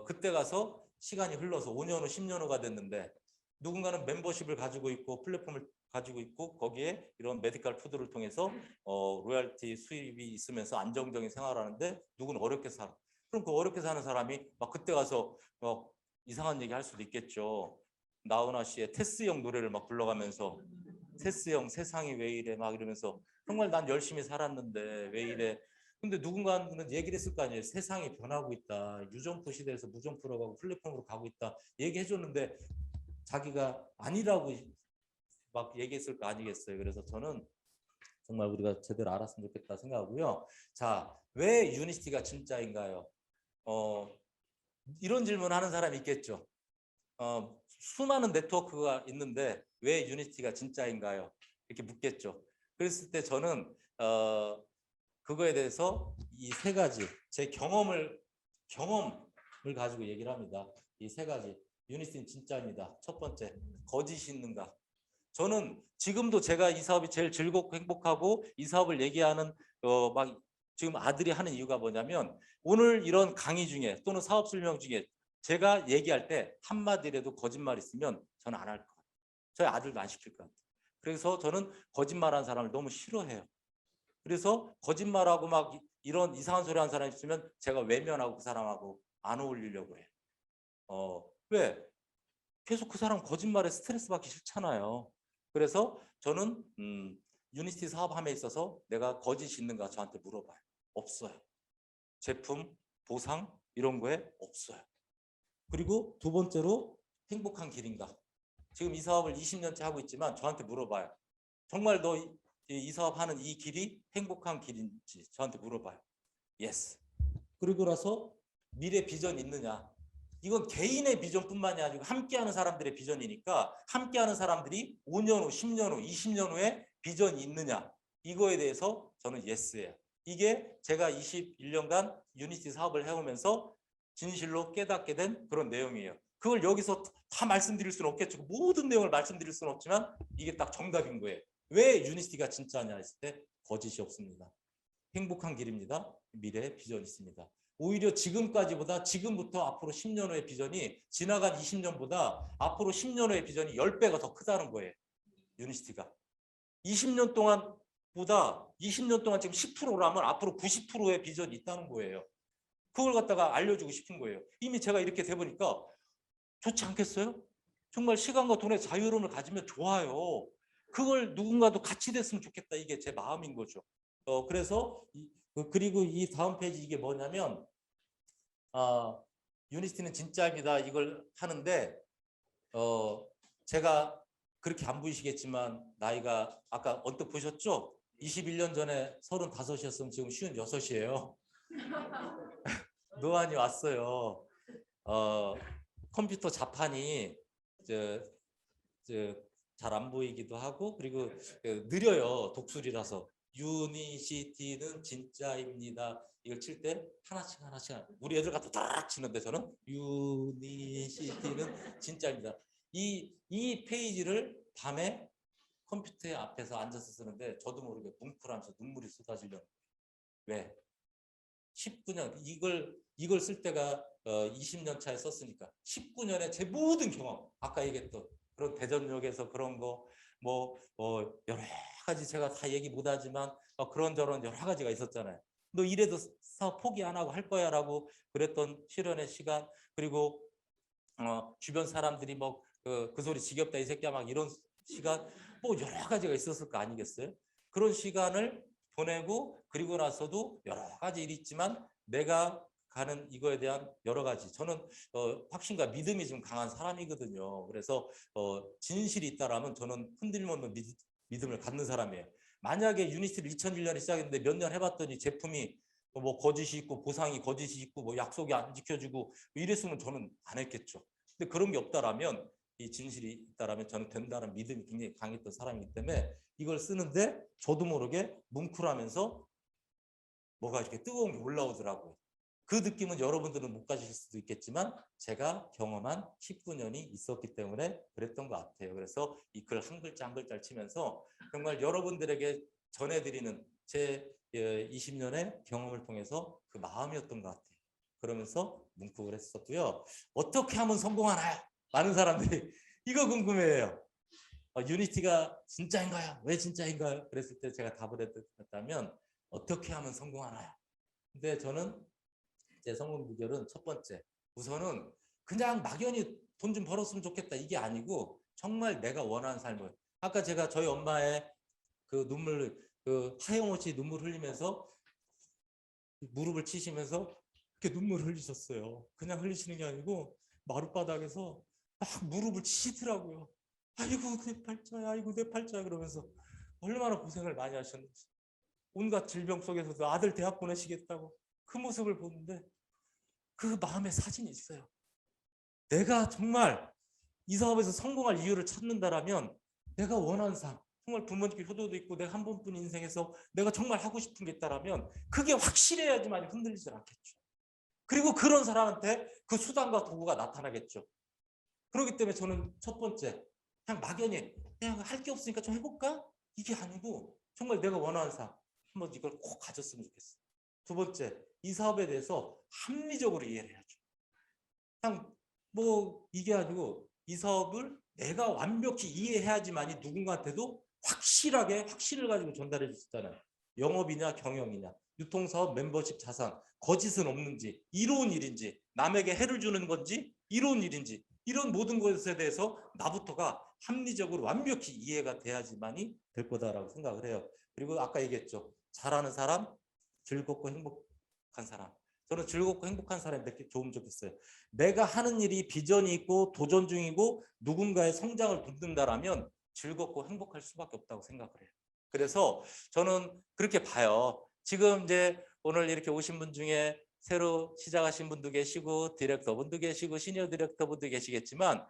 그때 가서 시간이 흘러서 5년 후 10년 후가 됐는데 누군가는 멤버십을 가지고 있고 플랫폼을 가지고 있고 거기에 이런 메디컬 푸드를 통해서 로열티 수입이 있으면서 안정적인 생활을 하는데 누구는 어렵게 살아. 그럼 그 어렵게 사는 사람이 막 그때 가서 이상한 얘기 할 수도 있겠죠. 나훈아 씨의 테스형 노래를 막 불러가면서 테스 형 세상이 왜 이래 막 이러면서 정말 난 열심히 살았는데 왜 이래. 근데 누군가는 얘기를 했을 거 아니에요. 세상이 변하고 있다. 유점프 시대에서 무점프로 가고 플랫폼으로 가고 있다. 얘기해줬는데 자기가 아니라고 막 얘기했을 거 아니겠어요. 그래서 저는 정말 우리가 제대로 알았으면 좋겠다 생각하고요. 자, 왜 유니티가 진짜인가요? 이런 질문 하는 사람이 있겠죠. 수많은 네트워크가 있는데 왜 유니티가 진짜인가요? 이렇게 묻겠죠. 그랬을 때 저는 그거에 대해서 이 3가지 제 경험을 가지고 얘기를 합니다. 이 3가지 유니티는 진짜입니다. 첫 번째, 거짓이 있는가? 저는 지금도 제가 이 사업이 제일 즐겁고 행복하고 이 사업을 얘기하는 막 지금 아들이 하는 이유가 뭐냐면 오늘 이런 강의 중에 또는 사업 설명 중에 제가 얘기할 때 한마디라도 거짓말 있으면 저는 안 할 것 같아요. 저희 아들도 안 시킬 것 같아요. 그래서 저는 거짓말하는 사람을 너무 싫어해요. 그래서 거짓말하고 막 이런 이상한 소리 하는 사람 있으면 제가 외면하고 그 사람하고 안 어울리려고 해요. 왜? 계속 그 사람 거짓말에 스트레스 받기 싫잖아요. 그래서 저는 유니티 사업함에 있어서 내가 거짓이 있는가 저한테 물어봐요. 없어요. 제품, 보상 이런 거에 없어요. 그리고 2번째로 행복한 길인가. 지금 이 사업을 20년째 하고 있지만 저한테 물어봐요. 정말 너 이 사업하는 이 길이 행복한 길인지 저한테 물어봐요. 예스. 그리고 나서 미래 비전 있느냐. 이건 개인의 비전뿐만이 아니고 함께하는 사람들의 비전이니까 함께하는 사람들이 5년 후, 10년 후, 20년 후에 비전이 있느냐. 이거에 대해서 저는 예스예요. 이게 제가 21년간 유니티 사업을 해오면서 진실로 깨닫게 된 그런 내용이에요. 그걸 여기서 다 말씀드릴 수는 없겠죠. 모든 내용을 말씀드릴 수는 없지만 이게 딱 정답인 거예요. 왜 유니스티가 진짜냐 했을 때 거짓이 없습니다. 행복한 길입니다. 미래의 비전이 있습니다. 오히려 지금까지보다 지금부터 앞으로 10년 후의 비전이 지나간 20년보다 앞으로 10년 후의 비전이 10배가 더 크다는 거예요. 유니스티가. 20년 동안보다 20년 동안 지금 10%라면 앞으로 90%의 비전이 있다는 거예요. 그걸 갖다가 알려주고 싶은 거예요. 이미 제가 이렇게 돼보니까 좋지 않겠어요? 정말 시간과 돈의 자유로움을 가지면 좋아요. 그걸 누군가도 같이 됐으면 좋겠다. 이게 제 마음인 거죠. 그래서 그리고 이 다음 페이지 이게 뭐냐면 유니스티는 진짜입니다. 이걸 하는데 제가 그렇게 안 보이시겠지만 나이가 아까 언뜻 보셨죠? 21년 전에 35이었으면 지금 56이에요. 노안이 왔어요. 컴퓨터 자판이 잘 안 보이기도 하고 그리고 느려요. 독수리라서. 유니시티는 진짜입니다. 이걸 칠 때 하나씩 우리 애들 갖다 딱 치는데 저는 유니시티는 진짜입니다. 이 페이지를 밤에 컴퓨터 앞에서 앉아서 쓰는데 저도 모르게 뭉클하면서 눈물이 쏟아지려는 거예요. 왜? 19년 이걸 쓸 때가 20년 차에 썼으니까 19년의 제 모든 경험 아까 얘기했던 그런 대전역에서 그런 거 여러 가지 제가 다 얘기 못하지만 그런저런 여러 가지가 있었잖아요. 너 이래도 사업 포기 안 하고 할 거야 라고 그랬던 실현의 시간 그리고 주변 사람들이 그 소리 지겹다 이 새끼야 막 이런 시간 여러 가지가 있었을 거 아니겠어요? 그런 시간을 보내고 그리고 나서도 여러 가지 일이 있지만 내가 가는 이거에 대한 여러 가지 저는 확신과 믿음이 좀 강한 사람이거든요. 그래서 진실이 있다라면 저는 흔들림 없는 믿음을 갖는 사람이에요. 만약에 유니스티를 2001년에 시작했는데 몇 년 해봤더니 제품이 거짓이 있고 보상이 거짓이 있고 약속이 안 지켜지고 이랬으면 저는 안 했겠죠. 근데 그런 게 없다라면 이 진실이 있다라면 저는 된다는 믿음이 굉장히 강했던 사람이기 때문에 이걸 쓰는데 저도 모르게 뭉클하면서 뭐가 이렇게 뜨거운 게 올라오더라고요. 그 느낌은 여러분들은 못 가지실 수도 있겠지만 제가 경험한 19년이 있었기 때문에 그랬던 것 같아요. 그래서 이 글 한 글자 한 글자를 치면서 정말 여러분들에게 전해드리는 제 20년의 경험을 통해서 그 마음이었던 것 같아요. 그러면서 뭉클을 했었고요. 어떻게 하면 성공하나요? 많은 사람들이 이거 궁금해해요. 유니티가 진짜인가요? 왜 진짜인가요? 그랬을 때 제가 답을 했다면 어떻게 하면 성공하나요? 근데 저는 제 성공 비결은 첫 번째 우선은 그냥 막연히 돈 좀 벌었으면 좋겠다 이게 아니고 정말 내가 원하는 삶을 아까 제가 저희 엄마의 그 눈물 그 하염없이 눈물 흘리면서 무릎을 치시면서 이렇게 눈물 흘리셨어요. 그냥 흘리시는 게 아니고 마룻바닥에서 막 무릎을 치시더라고요. 아이고 내 팔자야 아이고 내 팔자야 그러면서 얼마나 고생을 많이 하셨는지 온갖 질병 속에서도 아들 대학 보내시겠다고 그 모습을 보는데 그 마음에 사진이 있어요. 내가 정말 이 사업에서 성공할 이유를 찾는다라면 내가 원하는 삶 정말 부모님께 효도도 있고 내가 한 번뿐 인생에서 내가 정말 하고 싶은 게 있다라면 그게 확실해야지만 흔들리지 않겠죠. 그리고 그런 사람한테 그 수단과 도구가 나타나겠죠. 그렇기 때문에 저는 첫 번째 그냥 막연히 그냥 할 게 없으니까 좀 해볼까? 이게 아니고 정말 내가 원하는 삶 한번 이걸 꼭 가졌으면 좋겠어. 두 번째 이 사업에 대해서 합리적으로 이해를 해야죠. 그냥 이게 아니고 이 사업을 내가 완벽히 이해해야지만이 누군가한테도 확신을 가지고 전달해 줄 수 있잖아요. 영업이냐 경영이냐 유통사업 멤버십 자산 거짓은 없는지 이로운 일인지 남에게 해를 주는 건지 이로운 일인지 이런 모든 것에 대해서 나부터가 합리적으로 완벽히 이해가 돼야지만이 될 거다라고 생각을 해요. 그리고 아까 얘기했죠. 잘하는 사람 즐겁고 행복한 사람 저는 즐겁고 행복한 사람이 좋으면 좋겠어요. 내가 하는 일이 비전이 있고 도전 중이고 누군가의 성장을 돕는다라면 즐겁고 행복할 수밖에 없다고 생각을 해요. 그래서 저는 그렇게 봐요. 지금 이제 오늘 이렇게 오신 분 중에 새로 시작하신 분도 계시고 디렉터분도 계시고 시니어 디렉터분도 계시겠지만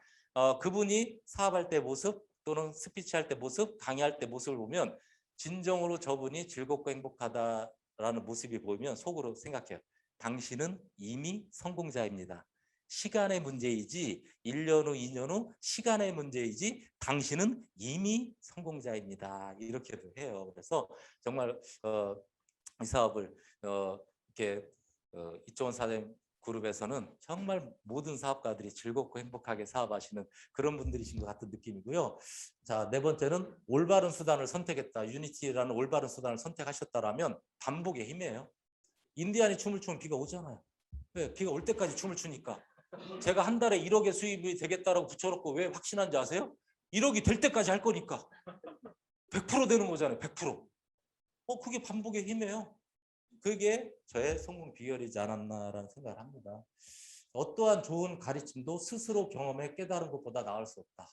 그분이 사업할 때 모습 또는 스피치할 때 모습, 강의할 때 모습을 보면 진정으로 저분이 즐겁고 행복하다라는 모습이 보이면 속으로 생각해요. 당신은 이미 성공자입니다. 시간의 문제이지 1년 후, 2년 후 시간의 문제이지 당신은 이미 성공자입니다. 이렇게도 해요. 그래서 정말 이 사업을 이렇게 이초원 사장님 그룹에서는 정말 모든 사업가들이 즐겁고 행복하게 사업하시는 그런 분들이신 것 같은 느낌이고요. 자, 네 번째는 올바른 수단을 선택했다. 유니티라는 올바른 수단을 선택하셨다라면 반복의 힘이에요. 인디안이 춤을 추면 비가 오잖아요. 왜? 비가 올 때까지 춤을 추니까. 제가 한 달에 1억의 수입이 되겠다라고 붙여놓고 왜 확신한지 아세요? 1억이 될 때까지 할 거니까. 100% 되는 거잖아요. 100%. 그게 반복의 힘이에요. 그게 저의 성공 비결이지 않았나라는 생각을 합니다. 어떠한 좋은 가르침도 스스로 경험해 깨달은 것보다 나을 수 없다.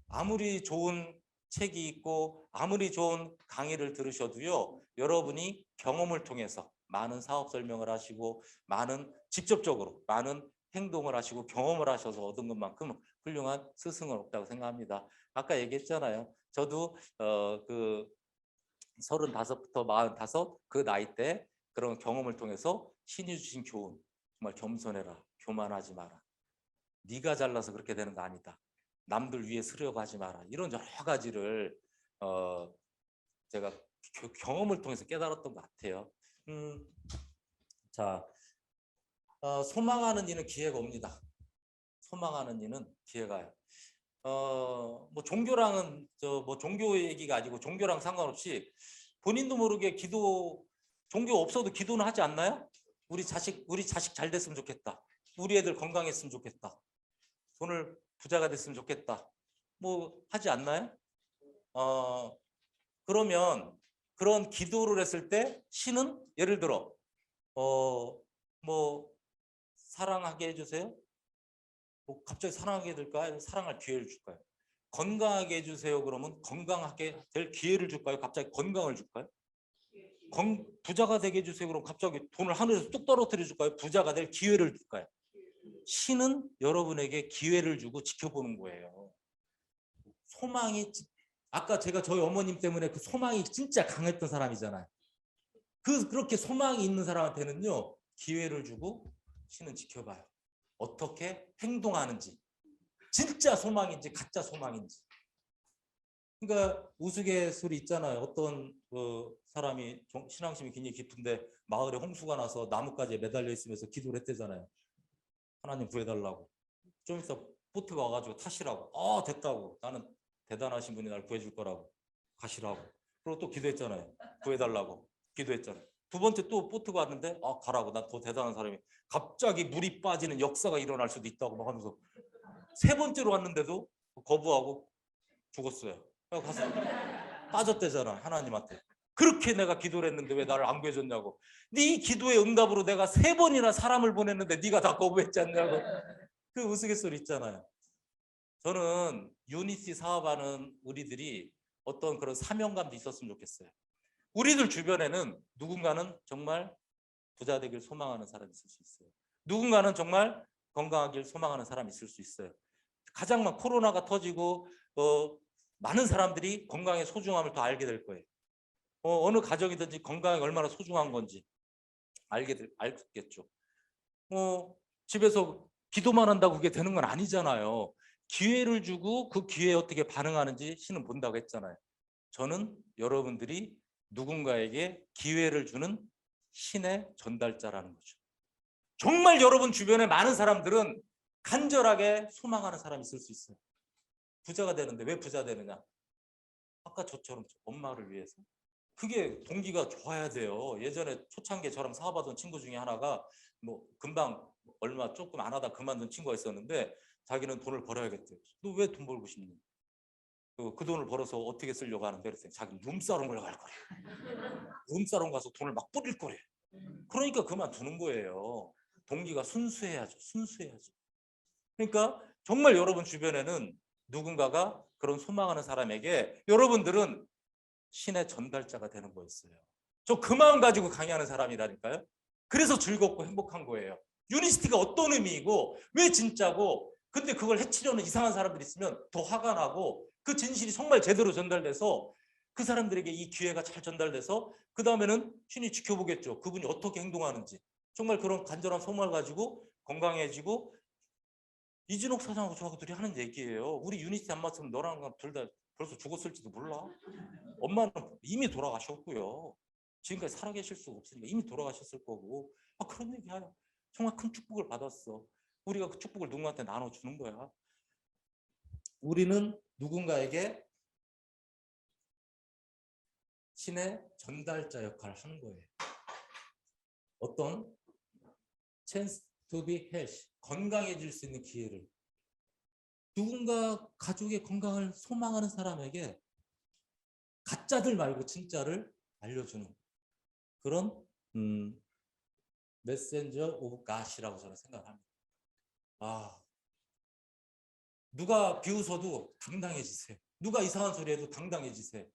아무리 좋은 책이 있고 아무리 좋은 강의를 들으셔도요, 여러분이 경험을 통해서 많은 사업 설명을 하시고 직접적으로 많은 행동을 하시고 경험을 하셔서 얻은 것만큼 훌륭한 스승은 없다고 생각합니다. 아까 얘기했잖아요. 저도 35부터 45 그 나이 때 그런 경험을 통해서 신이 주신 교훈, 정말 겸손해라, 교만하지 마라, 네가 잘나서 그렇게 되는 거 아니다, 남들 위에 서려고 하지 마라, 이런 여러 가지를 제가 경험을 통해서 깨달았던 것 같아요. 자, 소망하는 이는 기회가 옵니다. 소망하는 이는 기회가. 뭐 종교랑은 뭐 종교 얘기가 아니고 종교랑 상관없이 본인도 모르게 종교 없어도 기도는 하지 않나요? 우리 자식 잘 됐으면 좋겠다. 우리 애들 건강했으면 좋겠다. 돈을 부자가 됐으면 좋겠다. 뭐 하지 않나요? 그러면 그런 기도를 했을 때 신은 예를 들어 뭐 사랑하게 해주세요. 뭐 갑자기 사랑하게 될까요? 사랑할 기회를 줄까요? 건강하게 해주세요. 그러면 건강하게 될 기회를 줄까요? 갑자기 건강을 줄까요? 부자가 되게 해주세요. 그럼 갑자기 돈을 하늘에서 뚝 떨어뜨려 줄까요? 부자가 될 기회를 줄까요? 신은 여러분에게 기회를 주고 지켜보는 거예요. 소망이, 아까 제가 저희 어머님 때문에 그 소망이 진짜 강했던 사람이잖아요. 그렇게 소망이 있는 사람한테는요, 기회를 주고 신은 지켜봐요. 어떻게 행동하는지, 진짜 소망인지 가짜 소망인지. 그러니까 우스갯소리 있잖아요. 어떤 사람이 신앙심이 굉장히 깊은데 마을에 홍수가 나서 나뭇가지에 매달려 있으면서 기도를 했대잖아요. 하나님 구해달라고. 좀 있어 보트가 와가지고 타시라고. 됐다고. 나는 대단하신 분이 날 구해줄 거라고. 가시라고. 그리고 또 기도했잖아요. 구해달라고. 기도했잖아요. 두 번째 또 보트가 왔는데 가라고. 난 더 대단한 사람이. 갑자기 물이 빠지는 역사가 일어날 수도 있다고 막 하면서 세 번째로 왔는데도 거부하고 죽었어요. 가서 빠졌대잖아, 하나님한테. 그렇게 내가 기도를 했는데 왜 나를 안 구해줬냐고. 네 기도의 응답으로 내가 3번이나 사람을 보냈는데 네가 다 거부했지 않냐고. 그 우스갯소리 있잖아요. 저는 유니티 사업하는 우리들이 어떤 그런 사명감도 있었으면 좋겠어요. 우리들 주변에는 누군가는 정말 부자 되길 소망하는 사람이 있을 수 있어요. 누군가는 정말 건강하길 소망하는 사람이 있을 수 있어요. 가장 많은 코로나가 터지고 많은 사람들이 건강의 소중함을 더 알게 될 거예요. 어느 가정이든지 건강이 얼마나 소중한 건지 알겠죠. 집에서 기도만 한다고 그게 되는 건 아니잖아요. 기회를 주고 그 기회에 어떻게 반응하는지 신은 본다고 했잖아요. 저는 여러분들이 누군가에게 기회를 주는 신의 전달자라는 거죠. 정말 여러분 주변에 많은 사람들은 간절하게 소망하는 사람이 있을 수 있어요. 부자가 되는데 왜 부자 되느냐? 아까 저처럼 엄마를 위해서. 그게 동기가 좋아야 돼요. 예전에 초창기에 저랑 사업하던 친구 중에 하나가 뭐 금방 얼마 조금 안 하다 그만둔 친구가 있었는데 자기는 돈을 벌어야겠대요. 너 왜 돈 벌고 싶니? 그 돈을 벌어서 어떻게 쓰려고 하는데 그랬더니 자기는 룸사롱을 갈 거래. 룸사롱 가서 돈을 막 뿌릴 거래. 그러니까 그만두는 거예요. 동기가 순수해야죠. 순수해야죠. 그러니까 정말 여러분 주변에는 누군가가 그런 소망하는 사람에게 여러분들은 신의 전달자가 되는 거였어요. 저 그 마음 가지고 강의하는 사람이라니까요. 그래서 즐겁고 행복한 거예요. 유니스티가 어떤 의미이고 왜 진짜고, 근데 그걸 해치려는 이상한 사람들이 있으면 더 화가 나고, 그 진실이 정말 제대로 전달돼서 그 사람들에게 이 기회가 잘 전달돼서 그 다음에는 신이 지켜보겠죠. 그분이 어떻게 행동하는지. 정말 그런 간절한 소망을 가지고 건강해지고 이진옥 사장하고 저하고 둘이 하는 얘기예요. 우리 유니티 안 맞으면 너랑 둘 다 벌써 죽었을지도 몰라. 엄마는 이미 돌아가셨고요. 지금까지 살아계실 수가 없으니까 이미 돌아가셨을 거고. 그런 얘기야. 정말 큰 축복을 받았어. 우리가 그 축복을 누군가한테 나눠주는 거야. 우리는 누군가에게 신의 전달자 역할을 하는 거예요. 어떤 chance to be healthy, 건강해질 수 있는 기회를, 누군가 가족의 건강을 소망하는 사람에게 가짜들 말고 진짜를 알려주는 그런 메신저 오브 갓이라고 저는 생각합니다. 누가 비웃어도 당당해지세요. 누가 이상한 소리 해도 당당해지세요.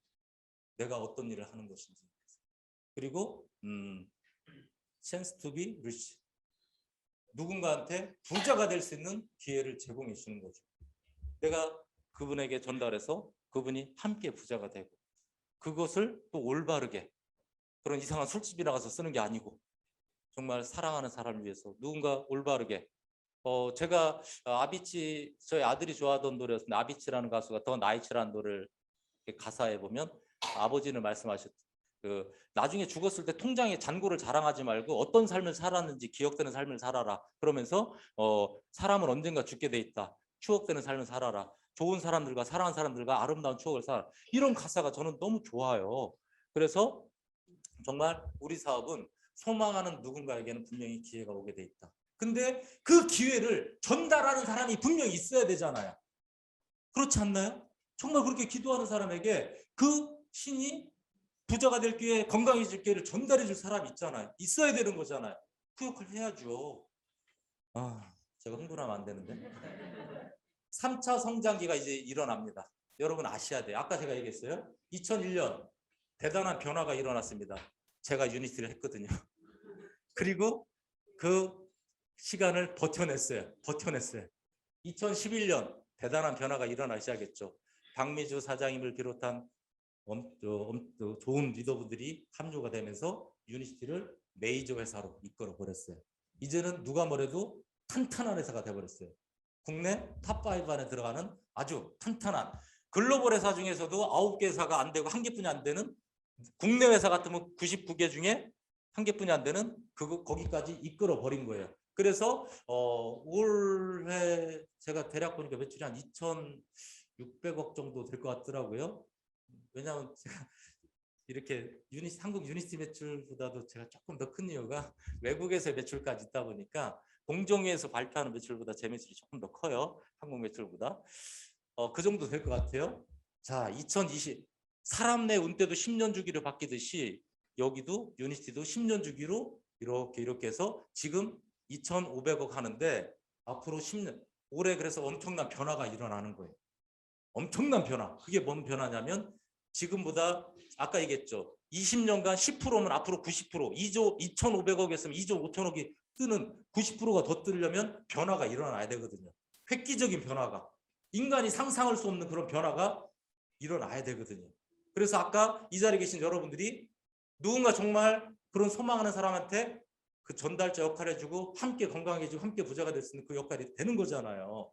내가 어떤 일을 하는 것인지. 그리고 chance to be rich, 누군가한테 부자가 될 수 있는 기회를 제공해 주는 거죠. 내가 그분에게 전달해서 그분이 함께 부자가 되고, 그것을 또 올바르게, 그런 이상한 술집에 나가서 쓰는 게 아니고 정말 사랑하는 사람을 위해서 누군가 올바르게. 제가 아비치, 저희 아들이 좋아하던 노래였는데, 아비치라는 가수가 더 나이츠라는 노래를 가사에 보면 아버지는 말씀하셨죠. 나중에 죽었을 때 통장에 잔고를 자랑하지 말고 어떤 삶을 살았는지 기억되는 삶을 살아라. 그러면서 사람은 언젠가 죽게 돼 있다. 추억되는 삶을 살아라. 좋은 사람들과 사랑하는 사람들과 아름다운 추억을 살아라. 이런 가사가 저는 너무 좋아요. 그래서 정말 우리 사업은 소망하는 누군가에게는 분명히 기회가 오게 돼 있다. 근데 그 기회를 전달하는 사람이 분명히 있어야 되잖아요. 그렇지 않나요? 정말 그렇게 기도하는 사람에게 그 신이 부자가 될 기회, 건강해질 기회를 전달해 줄 사람이 있잖아요. 있어야 되는 거잖아요. 그 역할을 해야죠. 제가 흥분하면 안 되는데. 3차 성장기가 이제 일어납니다. 여러분 아셔야 돼요. 아까 제가 얘기했어요. 2001년 대단한 변화가 일어났습니다. 제가 유니티를 했거든요. 그리고 그 시간을 버텨냈어요. 2011년 대단한 변화가 일어나기 시작했죠. 박미주 사장님을 비롯한 좋은 리더분들이 합류가 되면서 유니티를 메이저 회사로 이끌어 버렸어요. 이제는 누가 뭐래도 탄탄한 회사가 돼버렸어요. 국내 탑5 안에 들어가는 아주 탄탄한 글로벌 회사 중에서도 9개 회사가 안 되고 1개뿐이 안 되는, 국내 회사 같으면 99개 중에 1개뿐이 안 되는 거기까지 이끌어 버린 거예요. 그래서 올해 제가 대략 보니까 매출이 한 2,600억 정도 될 것 같더라고요. 왜냐하면 제가 이렇게 한국 유니티 매출보다도 제가 조금 더 큰 이유가 외국에서의 매출까지 있다 보니까 공정위에서 발표하는 매출보다 제 매출이 조금 더 커요. 한국 매출보다. 그 정도 될 것 같아요. 자, 2020 사람 내 운때도 10년 주기로 바뀌듯이 여기도 유니티도 10년 주기로 이렇게 해서 지금 2,500억 하는데 앞으로 10년, 올해 그래서 엄청난 변화가 일어나는 거예요. 엄청난 변화. 그게 뭔 변화냐면 지금보다 아까 얘기했죠. 20년간 10%면 앞으로 90%, 2조 2,500억이었으면 2조 5천억이 뜨는 90%가 더 뜨려면 변화가 일어나야 되거든요. 획기적인 변화가. 인간이 상상할 수 없는 그런 변화가 일어나야 되거든요. 그래서 아까 이 자리에 계신 여러분들이 누군가 정말 그런 소망하는 사람한테 그 전달자 역할을 해주고 함께 건강해지고 함께 부자가 될 수 있는 그 역할이 되는 거잖아요.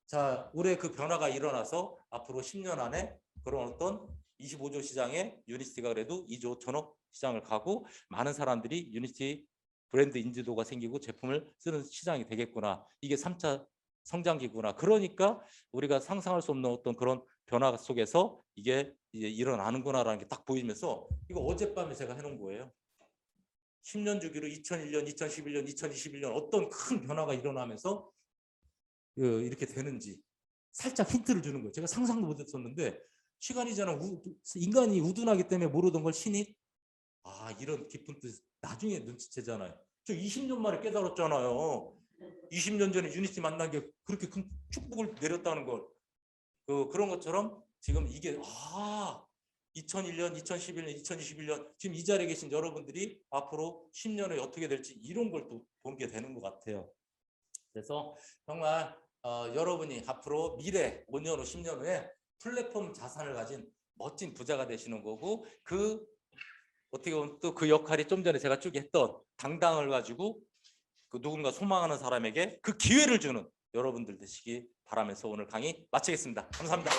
자, 올해 그 변화가 일어나서 앞으로 10년 안에 그런 어떤 25조 시장에 유니티가 그래도 2조 5천억 시장을 가고 많은 사람들이 유니티 브랜드 인지도가 생기고 제품을 쓰는 시장이 되겠구나. 이게 3차 성장기구나. 그러니까 우리가 상상할 수 없는 어떤 그런 변화 속에서 이게 이제 일어나는구나라는 게 딱 보이면서 이거 어젯밤에 제가 해놓은 거예요. 10년 주기로 2001년, 2011년, 2021년 어떤 큰 변화가 일어나면서 이렇게 되는지 살짝 힌트를 주는 거예요. 제가 상상도 못했었는데 시간이 지나 인간이 우둔하기 때문에 모르던 걸 신이 이런 깊은 뜻 나중에 눈치채잖아요. 저 20년 만에 깨달았잖아요. 20년 전에 유니티 만난 게 그렇게 큰 축복을 내렸다는 걸. 그런 것처럼 지금 이게 2001년, 2011년, 2021년 지금 이 자리에 계신 여러분들이 앞으로 10년 후에 어떻게 될지 이런 걸 또 보게 되는 것 같아요. 그래서 정말 여러분이 앞으로 미래 5년 후, 10년 후에 플랫폼 자산을 가진 멋진 부자가 되시는 거고 어떻게 보면 또 그 역할이 좀 전에 제가 쭉 했던 당당을 가지고 그 누군가 소망하는 사람에게 그 기회를 주는 여러분들 되시기 바라면서 오늘 강의 마치겠습니다. 감사합니다.